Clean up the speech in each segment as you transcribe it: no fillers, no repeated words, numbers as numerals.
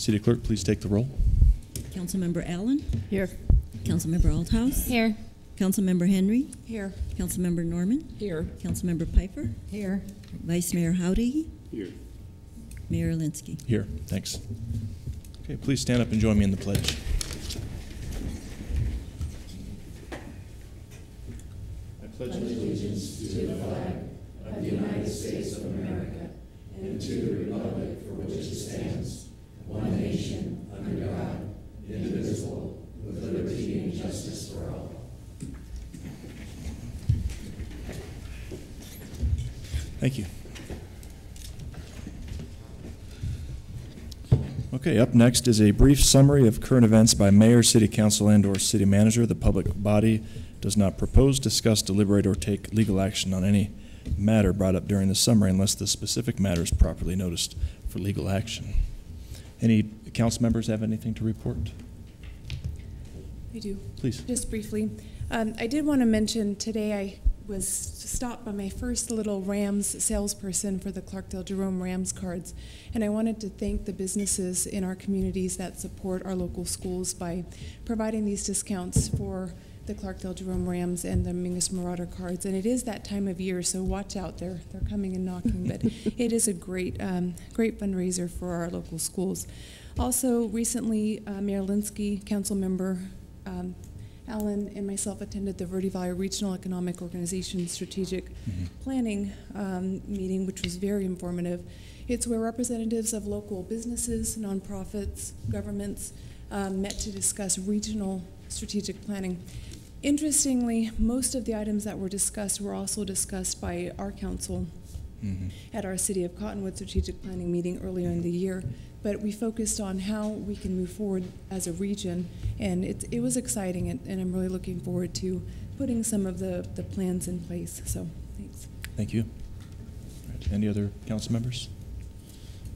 City Clerk, please take the roll. Councilmember Allen? Here. Councilmember Althouse? Here. Councilmember Henry? Here. Councilmember Norman? Here. Councilmember Piper? Here. Vice Mayor Howdy? Here. Mayor Alinsky. Here, thanks. Okay, please stand up and join me in the pledge. I pledge allegiance to the flag of the United States of America and to the republic for which it stands, one nation, under God, indivisible, with liberty and justice for all. Thank you. Okay, up next is a brief summary of current events by Mayor, City Council, and/or City Manager. The public body does not propose, discuss, deliberate, or take legal action on any matter brought up during the summary unless the specific matter is properly noticed for legal action. Any council members have anything to report? I do. Please. Just briefly. I did want to mention today I was stopped by my first little Rams salesperson for the Clarkdale Jerome Rams cards, and I wanted to thank the businesses in our communities that support our local schools by providing these discounts for the Clarkdale Jerome Rams and the Mingus Marauder cards. And it is that time of year, so watch out. They're coming and knocking, but it is a great great fundraiser for our local schools. Also, recently, Mayor Alinsky, Council Member Allen, and myself attended the Verde Valley Regional Economic Organization Strategic Planning meeting, which was very informative. It's where representatives of local businesses, nonprofits, governments met to discuss regional strategic planning. Interestingly, most of the items that were discussed were also discussed by our council at our City of Cottonwood strategic planning meeting earlier in the year. But we focused on how we can move forward as a region, and it was exciting, and I'm really looking forward to putting some of the plans in place. So, thanks. Thank you. All right. Any other council members?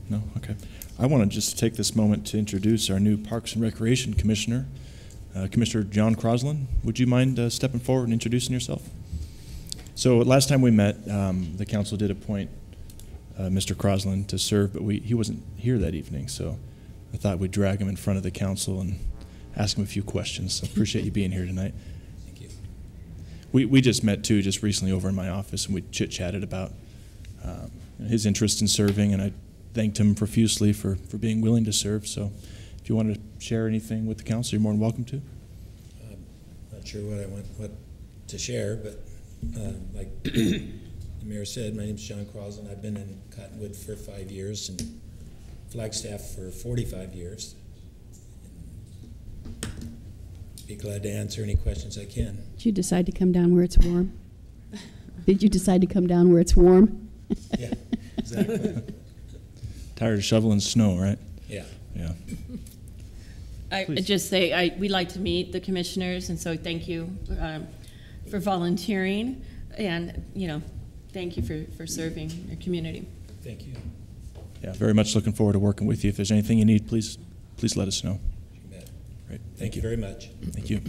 No? Okay. I want to just take this moment to introduce our new Parks and Recreation Commissioner, Commissioner John Crosland. Would you mind stepping forward and introducing yourself? So last time we met, the council did appoint Mr. Crosland to serve, but he wasn't here that evening, so I thought we'd drag him in front of the council and ask him a few questions. So appreciate you being here tonight. Thank you. We just met too, just recently over in my office, and we chit-chatted about his interest in serving, and I thanked him profusely for being willing to serve. So if you want to share anything with the council, you're more than welcome to. Not sure what to share, but like the mayor said, my name is John Crosland. I've been in Cottonwood for 5 years and Flagstaff for 45 years. Be glad to answer any questions I can. Did you decide to come down where it's warm? Did you decide to come down where it's warm? Yeah, exactly. Tired of shoveling snow, right? Yeah. Yeah. I just say we like to meet the commissioners, and so thank you for volunteering, and thank you for serving your community. Thank you. Yeah, very much looking forward to working with you. If there's anything you need, please let us know. You bet. Great. Thank you very much. Thank you.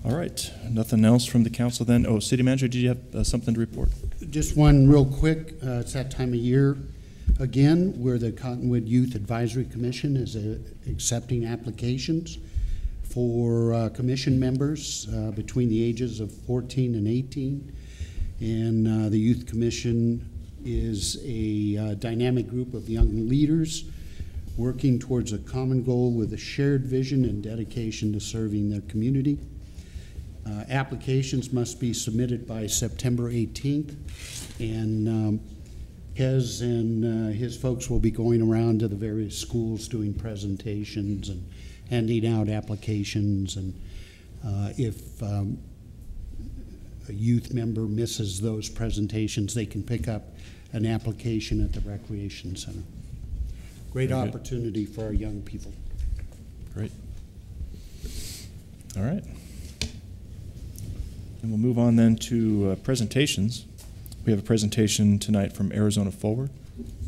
All right. Nothing else from the council then? Oh, City Manager, did you have something to report? Just one real quick. It's that time of year again where the Cottonwood Youth Advisory Commission is accepting applications for commission members between the ages of 14 and 18. And the Youth Commission is a dynamic group of young leaders working towards a common goal with a shared vision and dedication to serving their community. Applications must be submitted by September 18th, and Hez and his folks will be going around to the various schools doing presentations and handing out applications, and if a youth member misses those presentations, they can pick up an application at the Recreation Center. Great opportunity for our young people. Great. All right. And we'll move on then to presentations. We have a presentation tonight from Arizona Forward.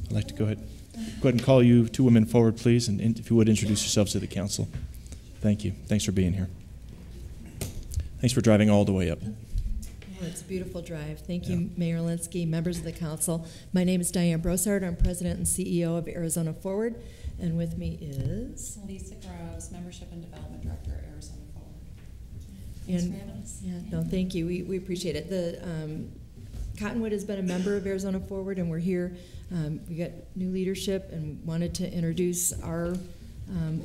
I'd like to go ahead and call you two women forward, please, and if you would introduce yourselves to the council. Thank you. Thanks for being here. Thanks for driving all the way up. Oh, it's a beautiful drive. Thank you, Mayor Linsky, members of the council. My name is Diane Brossard. I'm president and CEO of Arizona Forward. And with me is Lisa Groves, Membership and Development Director, Arizona Forward. Thank you. We appreciate it. The Cottonwood has been a member of Arizona Forward, and we're here. We got new leadership and wanted to introduce our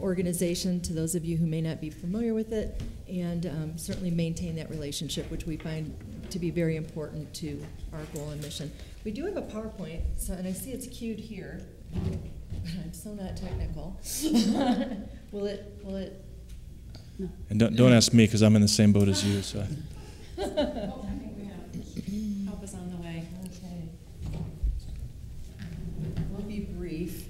organization to those of you who may not be familiar with it, and certainly maintain that relationship, which we find to be very important to our goal and mission. We do have a PowerPoint, and I see it's queued here. I'm so not technical. Will it? And don't ask me, because I'm in the same boat as you. So. I think we have help is on the way. Okay. We'll be brief.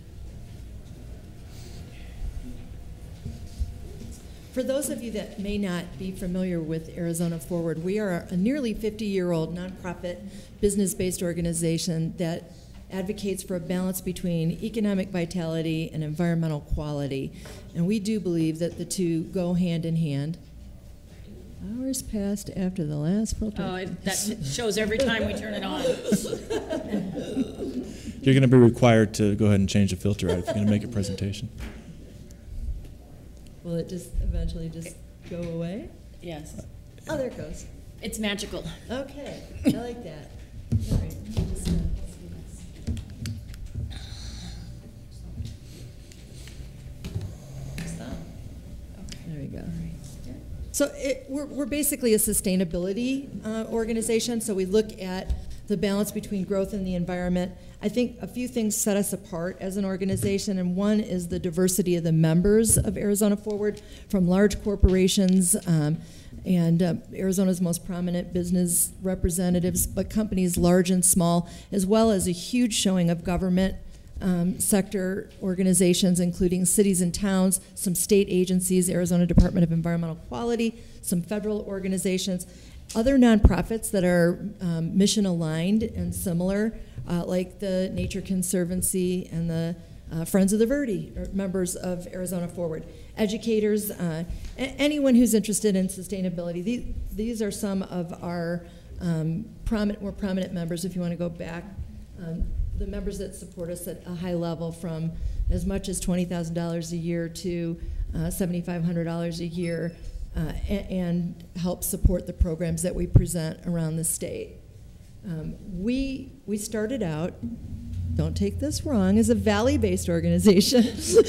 For those of you that may not be familiar with Arizona Forward, we are a nearly 50-year-old nonprofit business-based organization that advocates for a balance between economic vitality and environmental quality. And we do believe that the two go hand in hand. Hours passed after the last filter. Oh, that shows every time we turn it on. You're going to be required to go ahead and change the filter out if you're going to make a presentation. Will it just eventually just go away? Yes. Oh, there it goes. It's magical. Okay, I like that. All right, just, there we go. So we're basically a sustainability organization, so we look at the balance between growth and the environment. I think a few things set us apart as an organization, and one is the diversity of the members of Arizona Forward, from large corporations and Arizona's most prominent business representatives, but companies large and small, as well as a huge showing of government sector organizations, including cities and towns, some state agencies, Arizona Department of Environmental Quality, some federal organizations, other nonprofits that are mission aligned and similar, like the Nature Conservancy and the Friends of the Verde, are members of Arizona Forward. Educators, anyone who's interested in sustainability. These are some of our more prominent members, if you want to go back. The members that support us at a high level, from as much as $20,000 a year to $7,500 a year, and help support the programs that we present around the state. We started out, don't take this wrong, as a valley-based organization.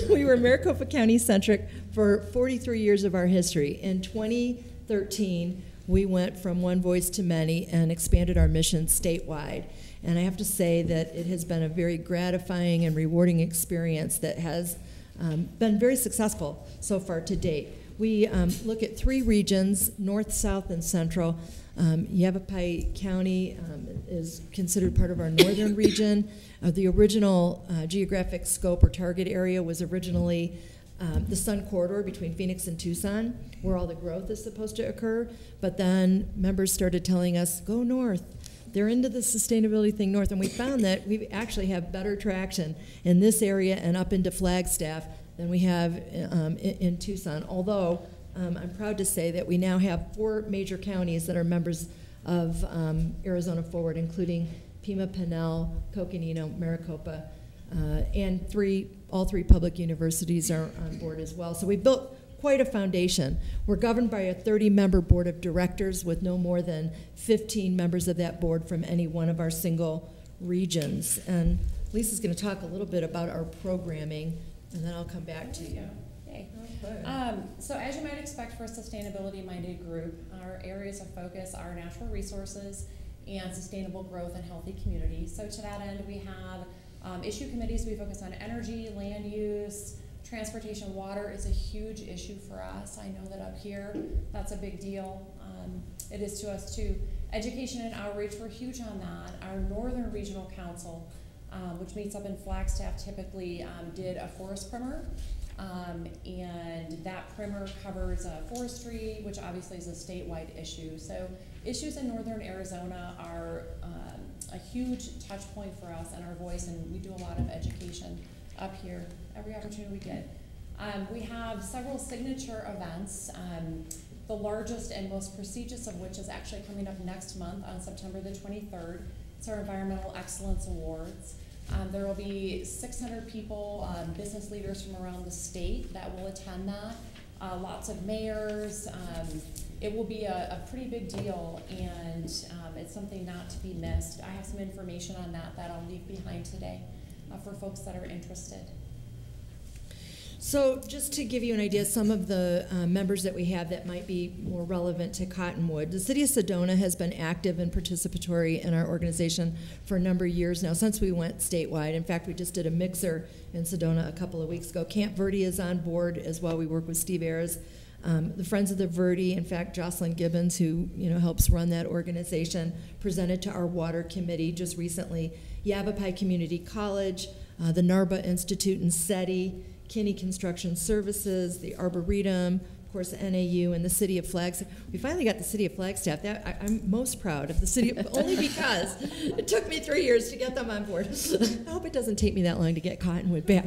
We were Maricopa County-centric for 43 years of our history. In 2013, we went from one voice to many and expanded our mission statewide. And I have to say that it has been a very gratifying and rewarding experience that has been very successful so far to date. We look at 3 regions, north, south, and central. Yavapai County is considered part of our northern region. The original geographic scope or target area was originally the Sun Corridor between Phoenix and Tucson, where all the growth is supposed to occur. But then members started telling us, go north. They're into the sustainability thing north, and we found that we actually have better traction in this area and up into Flagstaff than we have in Tucson. Although I'm proud to say that we now have 4 major counties that are members of Arizona Forward, including Pima, Pinal, Coconino, Maricopa, and all 3 public universities are on board as well. So we built quite a foundation. We're governed by a 30-member board of directors with no more than 15 members of that board from any one of our single regions. And Lisa's going to talk a little bit about our programming, and then I'll come back to you. Okay. So as you might expect for a sustainability-minded group, our areas of focus are natural resources and sustainable growth and healthy communities. So to that end, we have issue committees. We focus on energy, land use, transportation. Water is a huge issue for us. I know that up here, that's a big deal. It is to us too. Education and outreach, we're huge on that. Our Northern Regional Council, which meets up in Flagstaff, typically did a forest primer. And that primer covers forestry, which obviously is a statewide issue. So issues in northern Arizona are a huge touch point for us and our voice, and we do a lot of education up here every opportunity we get. We have several signature events. The the largest and most prestigious of which is actually coming up next month on September the 23rd. It's our Environmental Excellence Awards. There will be 600 people, business leaders from around the state that will attend that. Lots of mayors. It will be a pretty big deal, and it's something not to be missed. I have some information on that I'll leave behind today for folks that are interested. So just to give you an idea, some of the members that we have that might be more relevant to Cottonwood. The City of Sedona has been active and participatory in our organization for a number of years now, since we went statewide. In fact, we just did a mixer in Sedona a couple of weeks ago. Camp Verde is on board as well. We work with Steve A.R.S. The Friends of the Verde, in fact, Jocelyn Gibbons, who helps run that organization, presented to our water committee just recently. Yavapai Community College, the NARBA Institute and SETI, Kinney Construction Services, the Arboretum, of course, the NAU, and the City of Flagstaff. We finally got the City of Flagstaff. I'm most proud of the city, only because it took me 3 years to get them on board. I hope it doesn't take me that long to get Cottonwood back.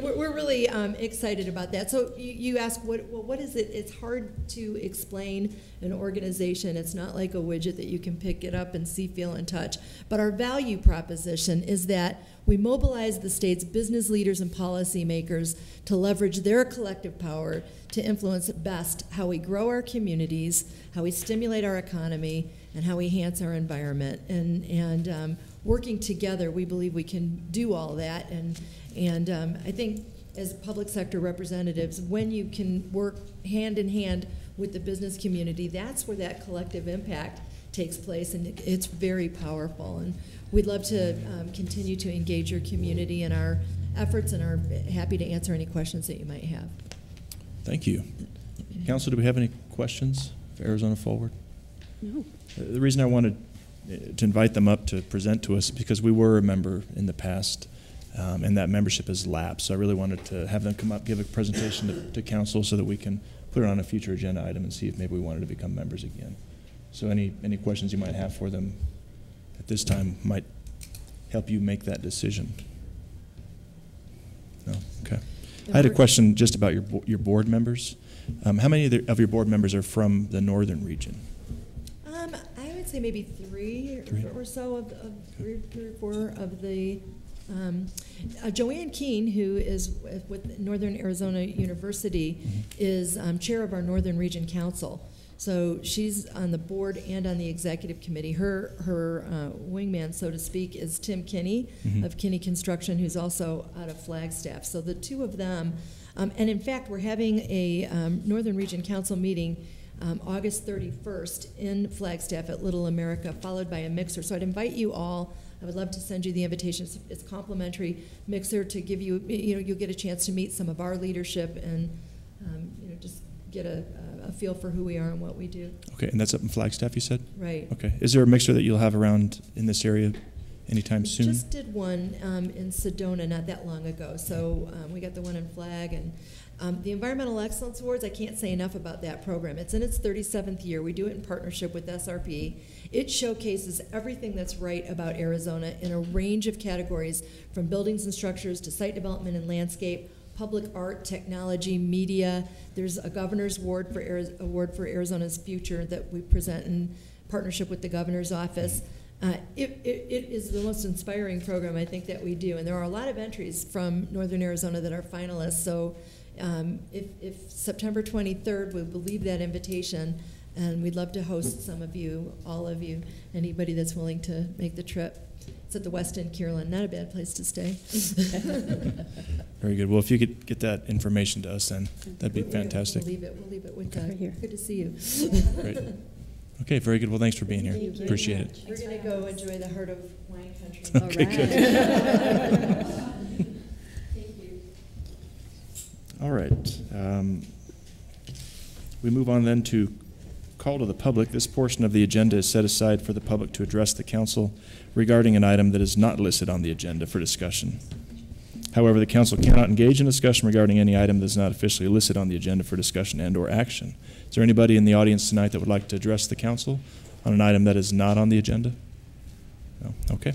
We're really excited about that. So you ask, what is it? It's hard to explain an organization. It's not like a widget that you can pick it up and see, feel, and touch. But our value proposition is that we mobilize the state's business leaders and policymakers to leverage their collective power to influence best how we grow our communities, how we stimulate our economy, and how we enhance our environment. And working together, we believe we can do all that. And I think as public sector representatives, when you can work hand in hand with the business community, that's where that collective impact takes place, and it's very powerful. And we'd love to continue to engage your community in our efforts, and are happy to answer any questions that you might have. Thank you. Council, do we have any questions for Arizona Forward? No. The reason I wanted to invite them up to present to us is because we were a member in the past, and that membership has lapsed. So I really wanted to have them come up, give a presentation to council so that we can put it on a future agenda item and see if maybe we wanted to become members again. So any questions you might have for them at this time might help you make that decision. No? Okay. I had a question just about your board members. How many of your board members are from the northern region? I would say maybe three or so of three or four of the. Joanne Keene, who is with Northern Arizona University, is chair of our Northern Region Council. So she's on the board and on the executive committee. Her wingman, so to speak, is Tim Kinney of Kinney Construction, who's also out of Flagstaff. So the two of them, and in fact, we're having a Northern Region Council meeting August 31st in Flagstaff at Little America, followed by a mixer. So I'd invite you all. I would love to send you the invitation. It's a complimentary mixer to give you, you'll get a chance to meet some of our leadership and, just get a feel for who we are and what we do. Okay, and that's up in Flagstaff, you said? Right. Okay. Is there a mixer that you'll have around in this area anytime soon? We just did one in Sedona not that long ago. So we got the one in Flag, and the Environmental Excellence Awards, I can't say enough about that program. It's in its 37th year. We do it in partnership with SRP. It showcases everything that's right about Arizona in a range of categories, from buildings and structures to site development and landscape, public art, technology, media. There's a Governor's Award for Arizona's Future that we present in partnership with the Governor's Office. It is the most inspiring program, I think, that we do. And there are a lot of entries from Northern Arizona that are finalists. So if September 23rd, we will leave that invitation, and we'd love to host some of you, all of you, anybody that's willing to make the trip. It's at the West End Kierland. Not a bad place to stay. Very good. Well, if you could get that information to us, then that'd be fantastic. We'll leave it with that. Right. Good to see you. Great. Okay, very good. Well, thanks for being here. Thank you. Appreciate it. We're going to go enjoy the heart of wine country. Okay, good. Thank you. All right. We move on then to call to the public. This portion of the agenda is set aside for the public to address the council regarding an item that is not listed on the agenda for discussion. However, the council cannot engage in discussion regarding any item that is not officially listed on the agenda for discussion and/or action. Is there anybody in the audience tonight that would like to address the council on an item that is not on the agenda? No? Okay.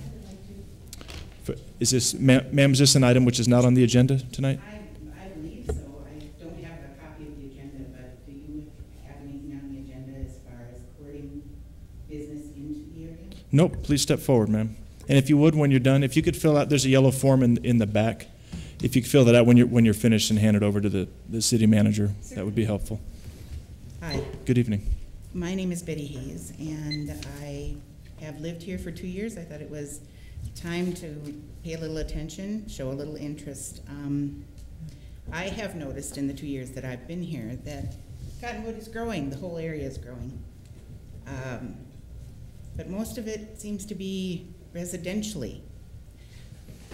Is this, ma'am, is this an item which is not on the agenda tonight? I believe so. I don't have a copy of the agenda, but Nope, please step forward, ma'am. And if you would, when you're done, if you could fill out, there's a yellow form in the back. If you could fill that out when you're finished and hand it over to the city manager, that would be helpful. Hi, Good evening. my name is Betty Hayes, and I have lived here for 2 years. I thought it was time to pay a little attention, show a little interest. I have noticed in the 2 years that I've been here that Cottonwood is growing, the whole area is growing. But most of it seems to be residentially.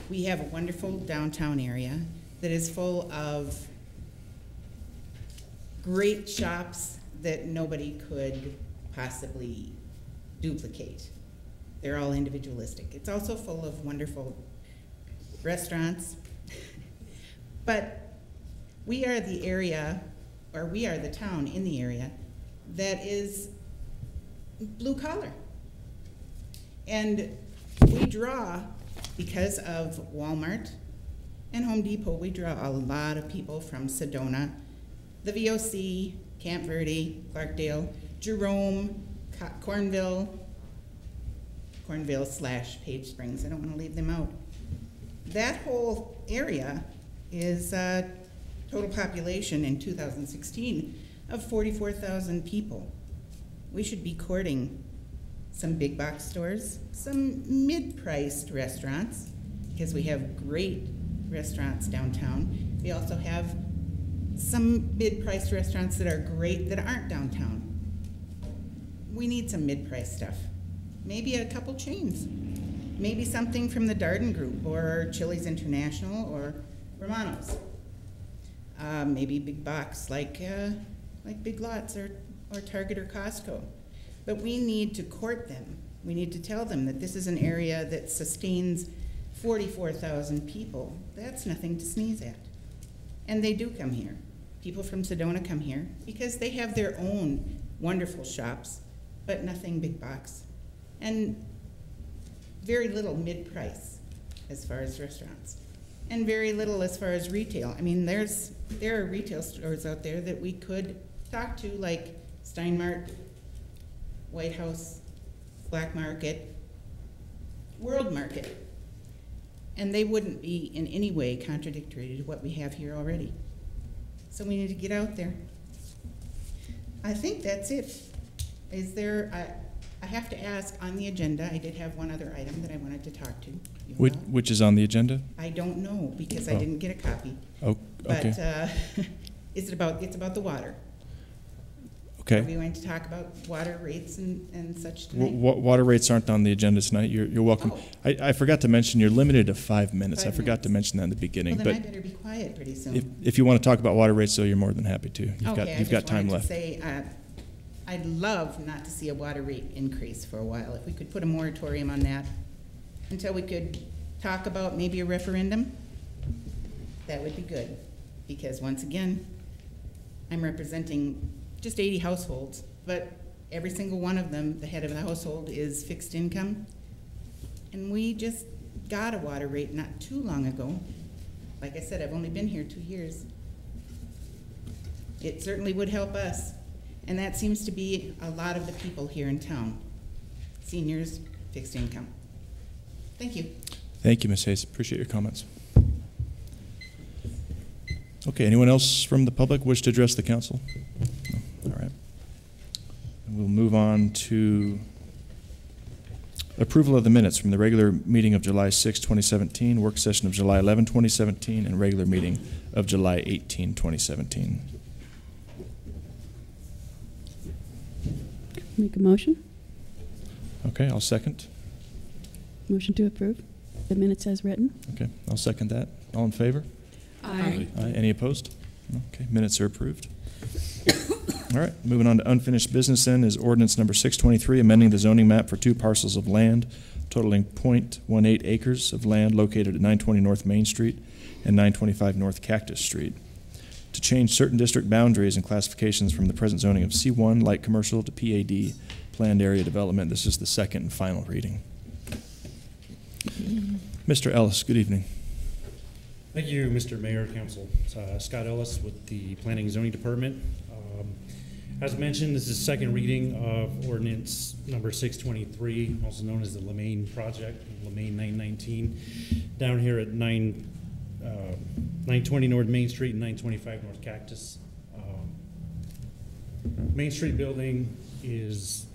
We have a wonderful downtown area that is full of great shops that nobody could possibly duplicate. They're all individualistic. It's also full of wonderful restaurants. But we are the area, or we are the town in the area that is blue collar. And we draw, because of Walmart and Home Depot, we draw a lot of people from Sedona, the VOC, Camp Verde, Clarkdale, Jerome, Cornville / Page Springs. I don't want to leave them out. That whole area is a total population in 2016 of 44,000 people. We should be courting some big box stores, some mid-priced restaurants, because we have great restaurants downtown. We also have some mid-priced restaurants that are great that aren't downtown. We need some mid-priced stuff. Maybe a couple chains. Maybe something from the Darden Group or Chili's International or Romano's. Maybe big box like Big Lots or Target or Costco. But we need to court them. We need to tell them that this is an area that sustains 44,000 people. That's nothing to sneeze at. And they do come here. People from Sedona come here because they have their own wonderful shops, but nothing big box. And very little mid-price as far as restaurants. And very little as far as retail. I mean, there are retail stores out there that we could talk to, like Steinmart, White House, Black Market, World Market. And they wouldn't be in any way contradictory to what we have here already. So we need to get out there. I think that's it. Is there, I have to ask, on the agenda, I did have one other item that I wanted to talk to you about. Which is on the agenda? I don't know, because I didn't get a copy. Oh, okay. But it's about the water. Okay. Are we going to talk about water rates and such tonight? Water rates aren't on the agenda tonight. You're welcome. Oh. I forgot to mention you're limited to 5 minutes. 5 I forgot to mention that in the beginning. Well, then I but better be quiet pretty soon. if you want to talk about water rates, though, you're more than happy to. You've got time left. I just wanted to say, I'd love not to see a water rate increase for a while. If we could put a moratorium on that until we could talk about maybe a referendum, that would be good. Because once again, I'm representing just 80 households, but every single one of them, the head of the household is fixed income. And we just got a water rate not too long ago. Like I said, I've only been here 2 years. It certainly would help us. And that seems to be a lot of the people here in town. Seniors, fixed income. Thank you. Thank you, Ms. Hayes. Appreciate your comments. Okay, anyone else from the public wish to address the council? No? All right. And we'll move on to approval of the minutes from the regular meeting of July 6, 2017, work session of July 11, 2017, and regular meeting of July 18, 2017. Make a motion. Okay, I'll second. Motion to approve the minutes as written. Okay, I'll second that. All in favor? Aye. Aye. Any opposed? Okay, minutes are approved. All right, moving on to unfinished business then is ordinance number 623, amending the zoning map for 2 parcels of land totaling .18 acres of land located at 920 North Main Street and 925 North Cactus Street, to change certain district boundaries and classifications from the present zoning of C1 light commercial to PAD planned area development. This is the second and final reading. Mr. Ellis, good evening. Thank you, Mr. Mayor, Council. Scott Ellis with the Planning and Zoning Department. As mentioned, this is second reading of ordinance number 623, also known as the Lemaine Project, Lemaine 919, down here at 920 North Main Street and 925 North Cactus. Main Street building is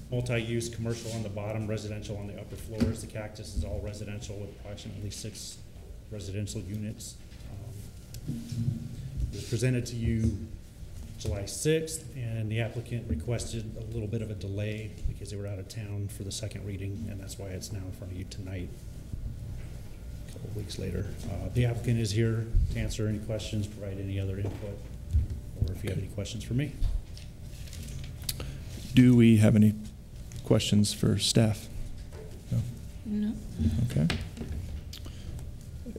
multi-use, commercial on the bottom, residential on the upper floors. The Cactus is all residential with approximately 6 residential units. It was presented to you July 6th, and the applicant requested a little bit of a delay because they were out of town for the second reading, and that's why it's now in front of you tonight, a couple of weeks later. The applicant is here to answer any questions, provide any other input, or if you have any questions for me. Do we have any questions for staff? No? No. Okay.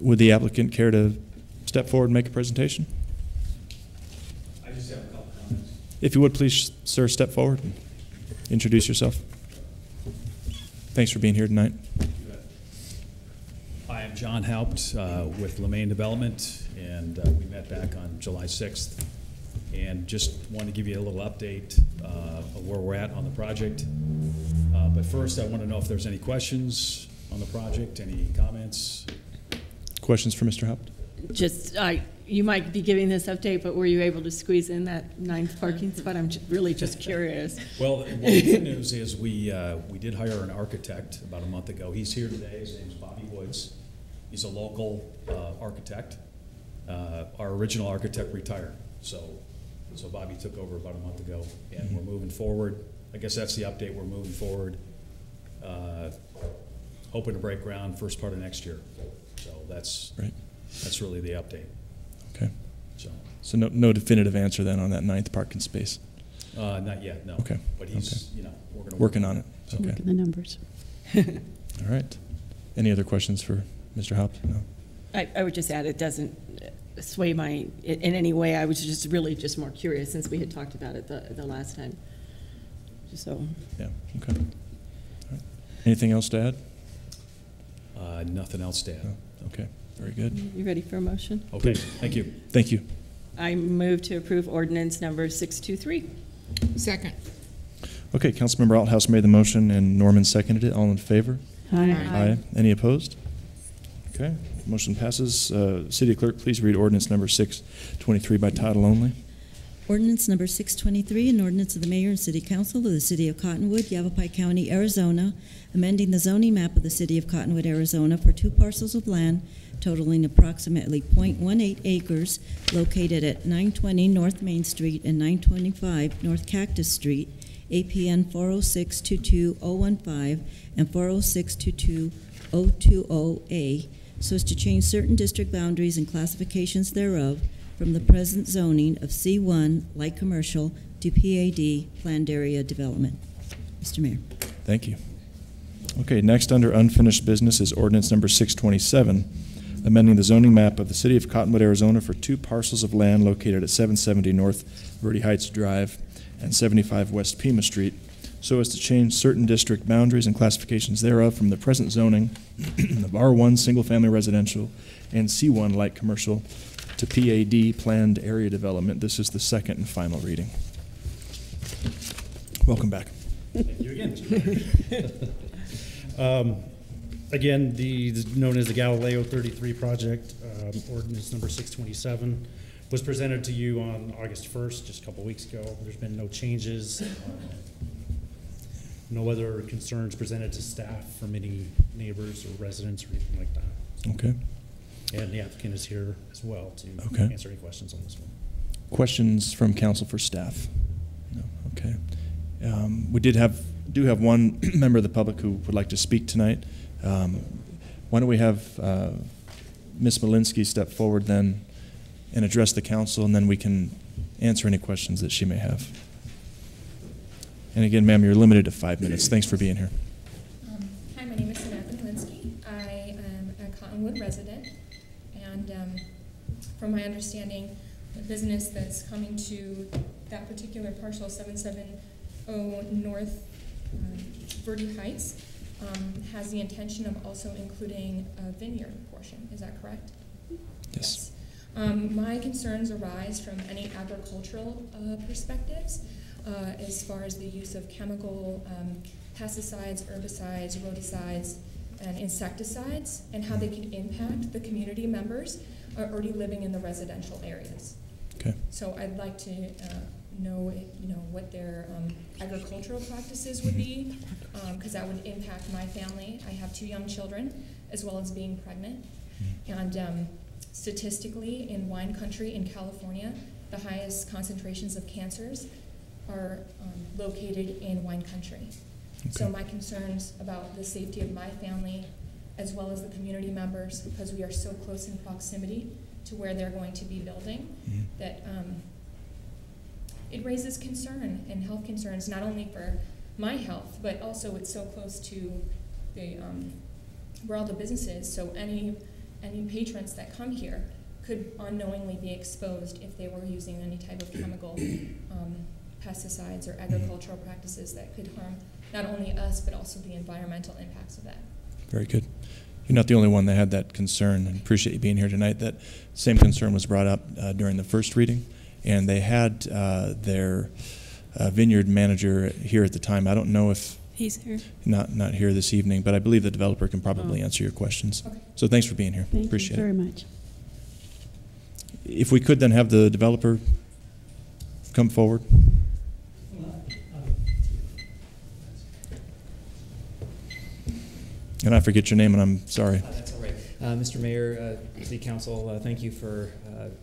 Would the applicant care to step forward and make a presentation? I just have a couple comments. If you would, please, sir, step forward and introduce yourself. Thanks for being here tonight. I am John Haupt with Lemaine Development, and we met back on July 6th. And just want to give you a little update of where we're at on the project. But first, I want to know if there's any questions on the project, any comments? Questions for Mr. Haupt? Just, you might be giving this update, but were you able to squeeze in that 9th parking spot? I'm really just curious. Well, the good news is we did hire an architect about a month ago. He's here today. His name's Bobby Woods. He's a local architect. Our original architect retired, so Bobby took over about a month ago, and we're moving forward. I guess that's the update. We're moving forward, hoping to break ground first part of next year. So that's really the update. Okay. So no definitive answer then on that 9th parking space? Not yet, no. Okay. But he's, you know, we're going to working on it. So. Okay. Working the numbers. All right. Any other questions for Mr. Haupt? No. I would just add, it doesn't sway my, in any way. I was just really just more curious since we had talked about it the last time. So. Yeah, okay. All right. Anything else to add? Nothing else to add. No? Okay, very good. You ready for a motion? Okay, thank you. Thank you. I move to approve ordinance number 623. Second. Okay, Councilmember Althouse made the motion and Norman seconded it. All in favor? Aye. Aye. Any opposed? Okay, motion passes. City Clerk, please read ordinance number 623 by title only. Ordinance number 623, an ordinance of the Mayor and City Council of the City of Cottonwood, Yavapai County, Arizona, amending the zoning map of the City of Cottonwood, Arizona for 2 parcels of land totaling approximately .18 acres located at 920 North Main Street and 925 North Cactus Street, APN 406-22015 and 406-22020A, so as to change certain district boundaries and classifications thereof from the present zoning of C1 light commercial to PAD planned area development. Mr. Mayor. Thank you. Okay, next under unfinished business is ordinance number 627, amending the zoning map of the City of Cottonwood, Arizona for 2 parcels of land located at 770 North Verde Heights Drive and 75 West Pima Street, so as to change certain district boundaries and classifications thereof from the present zoning of R1 single-family residential and C1 light commercial to PAD planned area development. This is the second and final reading. Welcome back. Thank you again, Mr. Mayor. Again, known as the Galileo 33 project, ordinance number 627, was presented to you on August 1st, just a couple weeks ago. There's been no changes, no other concerns presented to staff from any neighbors or residents or anything like that. Okay. And the applicant is here as well to answer any questions on this one. Questions from council for staff? No. Okay. We do have one member of the public who would like to speak tonight. Why don't we have Ms. Malinsky step forward then and address the council, and then we can answer any questions that she may have. And again, ma'am, you're limited to 5 minutes. Thanks for being here. Hi, my name is Samantha Malinsky. I am a Cottonwood resident, and from my understanding, the business that's coming to that particular parcel, 770 North Verde Heights, has the intention of also including a vineyard portion. Is that correct? Yes. My concerns arise from any agricultural perspectives. as far as the use of chemical pesticides, herbicides, rodicides, and insecticides, and how they can impact the community members are already living in the residential areas. Okay. So I'd like to know, what their agricultural practices would be, because that would impact my family. I have 2 young children, as well as being pregnant. And statistically, in wine country in California, the highest concentrations of cancers are located in wine country. Okay. So my concerns about the safety of my family, as well as the community members, because we are so close in proximity to where they're going to be building, that it raises concern and health concerns, not only for my health, but also it's so close to the where all the business is. So any patrons that come here could unknowingly be exposed if they were using any type of chemical pesticides or agricultural practices that could harm not only us, but also the environmental impacts of that. Very good. You're not the only one that had that concern, and appreciate you being here tonight. That same concern was brought up during the first reading, and they had their vineyard manager here at the time. I don't know if he's here. Not here this evening, but I believe the developer can probably answer your questions. Okay. So thanks for being here. Appreciate it. Thank you very much. If we could then have the developer come forward. And I forget your name, and I'm sorry. That's all right. Mr. Mayor, City Council, thank you for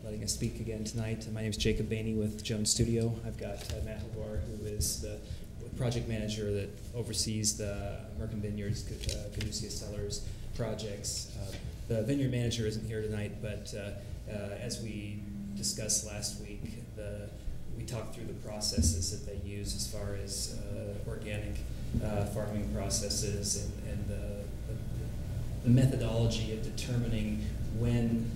letting us speak again tonight. My name is Jacob Bainey with Jones Studio. I've got Matt Lavar, who is the project manager that oversees the American Vineyards, Caduceus Cellars projects. The vineyard manager isn't here tonight, but as we discussed last week, we talked through the processes that they use as far as organic farming processes and the methodology of determining when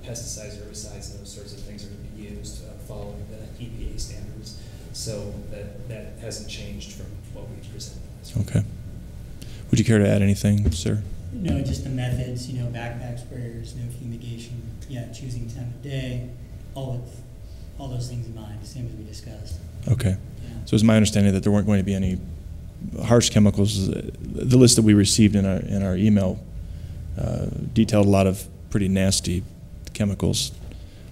pesticides, herbicides, and those sorts of things are going to be used following the EPA standards. So that hasn't changed from what we presented last week. Okay. Would you care to add anything, sir? No, just the methods, backpack sprayers, no fumigation, choosing time of day, all with all those things in mind, same as we discussed. Okay. Yeah. So it's my understanding that there weren't going to be any harsh chemicals. The list that we received in our email detailed a lot of pretty nasty chemicals,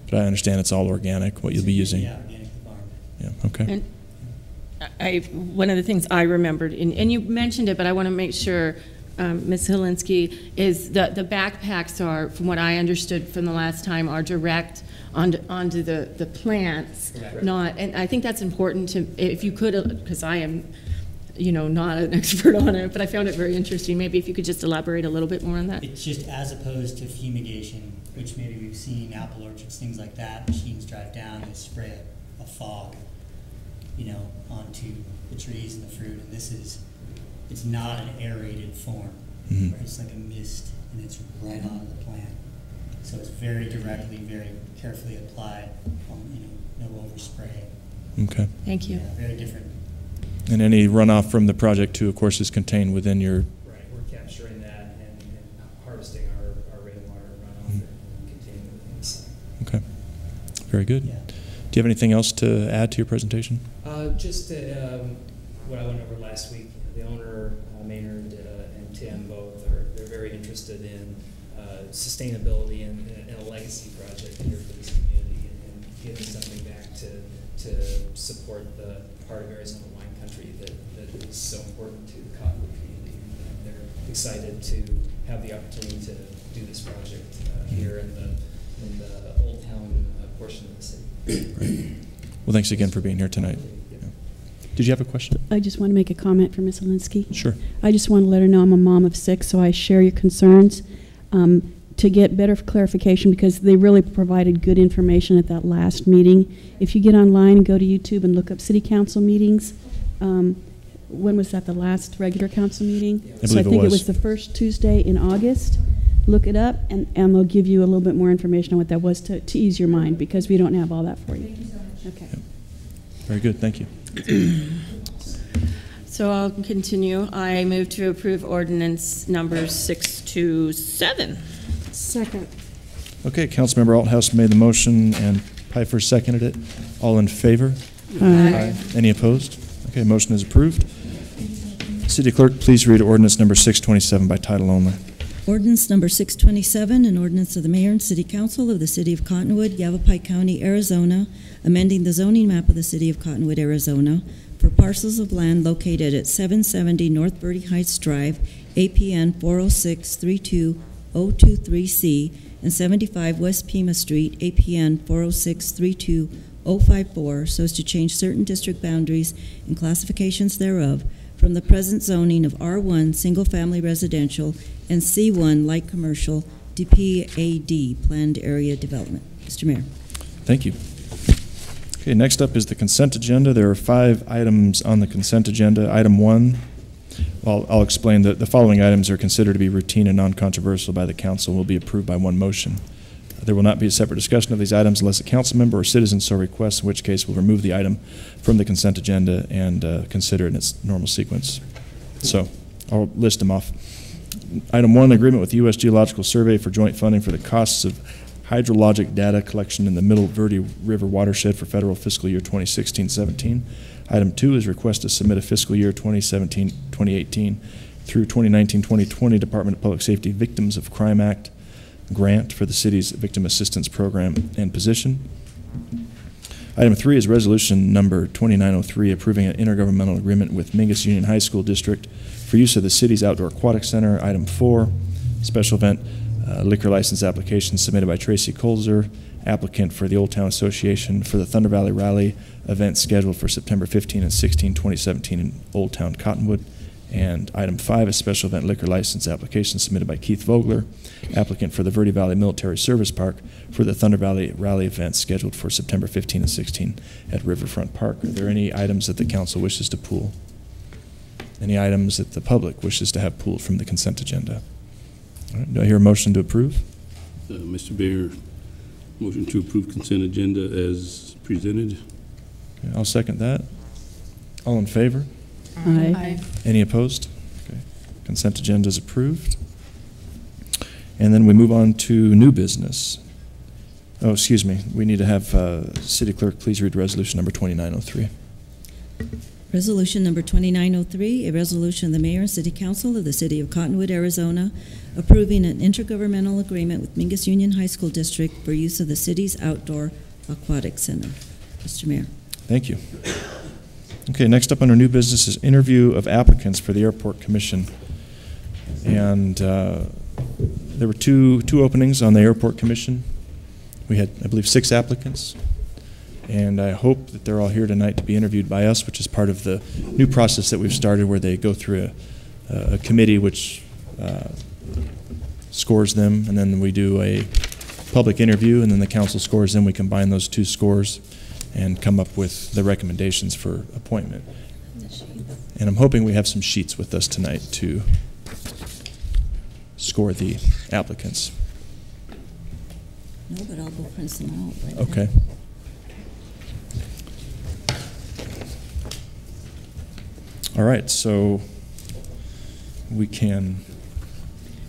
but I understand it's all organic, what you'll be using. Yeah, organic environment. Yeah, okay. And one of the things I remembered, and you mentioned it, but I want to make sure, Ms. Helinski, is the backpacks are, from what I understood from the last time, are direct onto the plants. Correct. Not, and I think that's important to, if you could, because I am, not an expert on it, but I found it very interesting. Maybe if you could just elaborate a little bit more on that. It's just as opposed to fumigation, which maybe we've seen apple orchards, things like that. Machines drive down and spray a fog, onto the trees and the fruit. And it's not an aerated form, where it's like a mist and it's right onto the plant. So it's very directly, very carefully applied, no overspray. Okay. Thank you. Yeah, very different. And any runoff from the project too, of course, is contained within your... Right, we're capturing that and harvesting our rainwater runoff and containing it within the site. Okay, very good. Yeah. Do you have anything else to add to your presentation? Just what I went over last week. The owner, Maynard and Tim, both they're very interested in sustainability and a legacy project here for this community and giving something back to support the part of Arizona wine country that is so important to the Cottonwood community. And they're excited to have the opportunity to do this project here in the Old Town portion of the city. Great. Well, thanks again for being here tonight. Yeah. Did you have a question? I just want to make a comment for Ms. Helinski. Sure. I just want to let her know I'm a mom of 6, so I share your concerns. To get better clarification, because they really provided good information at that last meeting. If you get online and go to YouTube and look up city council meetings, when was that, the last regular council meeting? I think it was the first Tuesday in August. Look it up, and they'll give you a little bit more information on what that was to ease your mind, because we don't have all that for you. Thank you so much. Okay. Yep. Very good, thank you. So I'll continue. I move to approve ordinance number 627. Second. Okay, Councilmember Althouse made the motion and Pfeiffer seconded it. All in favor? Aye. Any opposed? Okay, motion is approved. City Clerk, please read ordinance number 627 by title only. Ordinance number 627, an ordinance of the Mayor and City Council of the City of Cottonwood, Yavapai County, Arizona, amending the zoning map of the City of Cottonwood, Arizona, for parcels of land located at 770 North Verde Heights Drive, APN 406-32023C, and 75 West Pima Street, APN 406-32054, so as to change certain district boundaries and classifications thereof from the present zoning of R1 Single Family Residential and C1 Light Commercial to PAD Planned Area Development. Mr. Mayor. Thank you. Okay, next up is the consent agenda. There are 5 items on the consent agenda. Item 1, well, I'll explain that the following items are considered to be routine and non-controversial by the council and will be approved by one motion. There will not be a separate discussion of these items unless a council member or citizen so requests, in which case we'll remove the item from the consent agenda and consider it in its normal sequence. So I'll list them off. Item 1, agreement with the U.S. Geological Survey for joint funding for the costs of hydrologic data collection in the Middle Verde River watershed for federal fiscal year 2016-17. Item 2 is request to submit a fiscal year 2017-2018 through 2019-2020 Department of Public Safety Victims of Crime Act grant for the city's victim assistance program and position. Item 3 is resolution number 2903, approving an intergovernmental agreement with Mingus Union High School District for use of the city's outdoor aquatic center. Item 4, special event liquor license application submitted by Tracy Colzer, applicant for the Old Town Association for the Thunder Valley Rally event scheduled for September 15 and 16, 2017 in Old Town Cottonwood. And item 5, a special event liquor license application submitted by Keith Vogler, applicant for the Verde Valley Military Service Park for the Thunder Valley Rally event scheduled for September 15 and 16 at Riverfront Park. Are there any items that the council wishes to pool? Any items that the public wishes to have pooled from the consent agenda? All right, do I hear a motion to approve? Mr. Mayor, motion to approve consent agenda as presented. Okay, I'll second that. All in favor? Aye. Any opposed? Okay. Consent agenda is approved. And then we move on to new business. Oh, excuse me. We need to have City Clerk please read resolution number 2903. Resolution number 2903, a resolution of the Mayor and City Council of the City of Cottonwood, Arizona, approving an intergovernmental agreement with Mingus Union High School District for use of the city's outdoor aquatic center. Mr. Mayor. Thank you. Okay, next up under new business is interview of applicants for the Airport Commission. And there were two openings on the Airport Commission. We had, I believe, 6 applicants. And I hope that they're all here tonight to be interviewed by us, which is part of the new process that we've started where they go through a committee which scores them, and then we do a public interview, and then the council scores them. We combine those 2 scores and come up with the recommendations for appointment. And I'm hoping we have some sheets with us tonight to score the applicants. No, but I'll go print some out right Okay. now. All right, so we can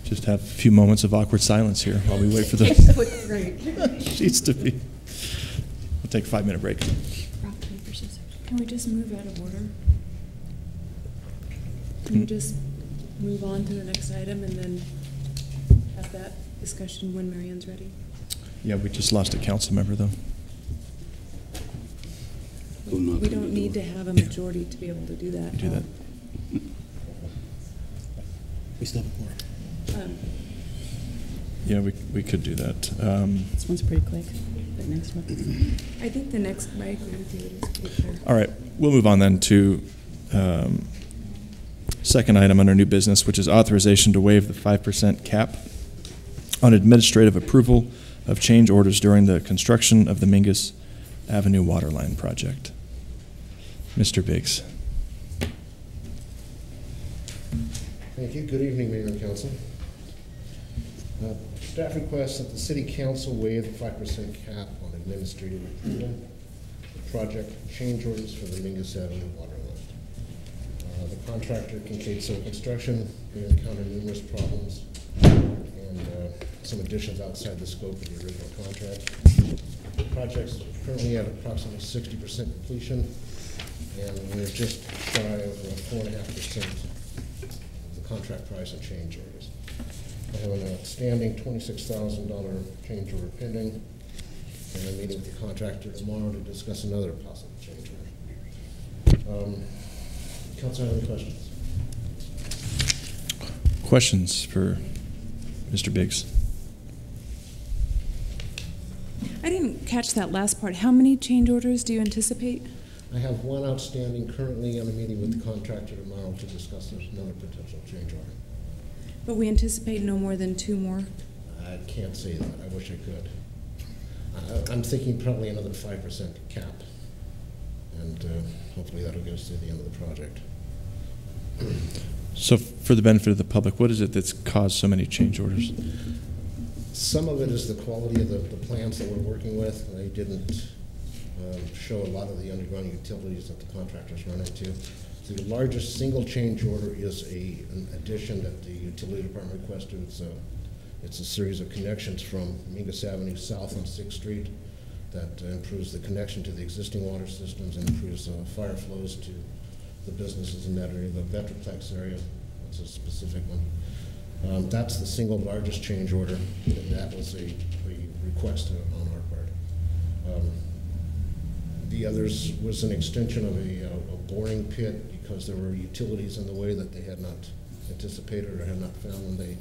just have a few moments of awkward silence here while we wait for the sheets to be. We'll take a 5-minute break. Can we just move out of order? Can we just move on to the next item and then have that discussion when Marianne's ready? Yeah, we just lost a council member, though. We don't need to have a majority to be able to do that. Do that. We still have a quorum. Yeah, we could do that. This one's pretty quick. The next one. I think the next, I agree with you, it is pretty clear. All right, we'll move on then to second item under new business, which is authorization to waive the 5% cap on administrative approval of change orders during the construction of the Mingus Avenue Waterline project. Mr. Biggs. Thank you. Good evening, Mayor and Council. Staff requests that the City Council waive the 5% cap on administrative approval of project change orders for the Mingus Avenue Waterline. The contractor, Kincaid Civil Construction, may encounter numerous problems and some additions outside the scope of the original contract. project's currently at approximately 60% completion, and we're just shy of 4.5% of the contract price and change orders. I have an outstanding $26,000 change order pending, and I'm meeting with the contractor tomorrow to discuss another possible change order. Council, have any questions? Questions for Mr. Biggs? I didn't catch that last part. How many change orders do you anticipate? I have one outstanding currently. I'm meeting with the contractor tomorrow to discuss another potential change order. But we anticipate no more than 2 more? I can't say that. I wish I could. I'm thinking probably another 5% cap, and hopefully that'll get us to the end of the project. So for the benefit of the public, what is it that's caused so many change orders? Some of it is the quality of the plans that we're working with. They didn't show a lot of the underground utilities that the contractors run into. So the largest single change order is an addition that the utility department requested. It's a series of connections from Mingus Avenue south on 6th Street that improves the connection to the existing water systems and improves fire flows to the businesses in that area, the Vetraplex area. That's a specific one. That's the single largest change order, and that was a request on our part. The others was an extension of a boring pit because there were utilities in the way that they had not anticipated or had not found when they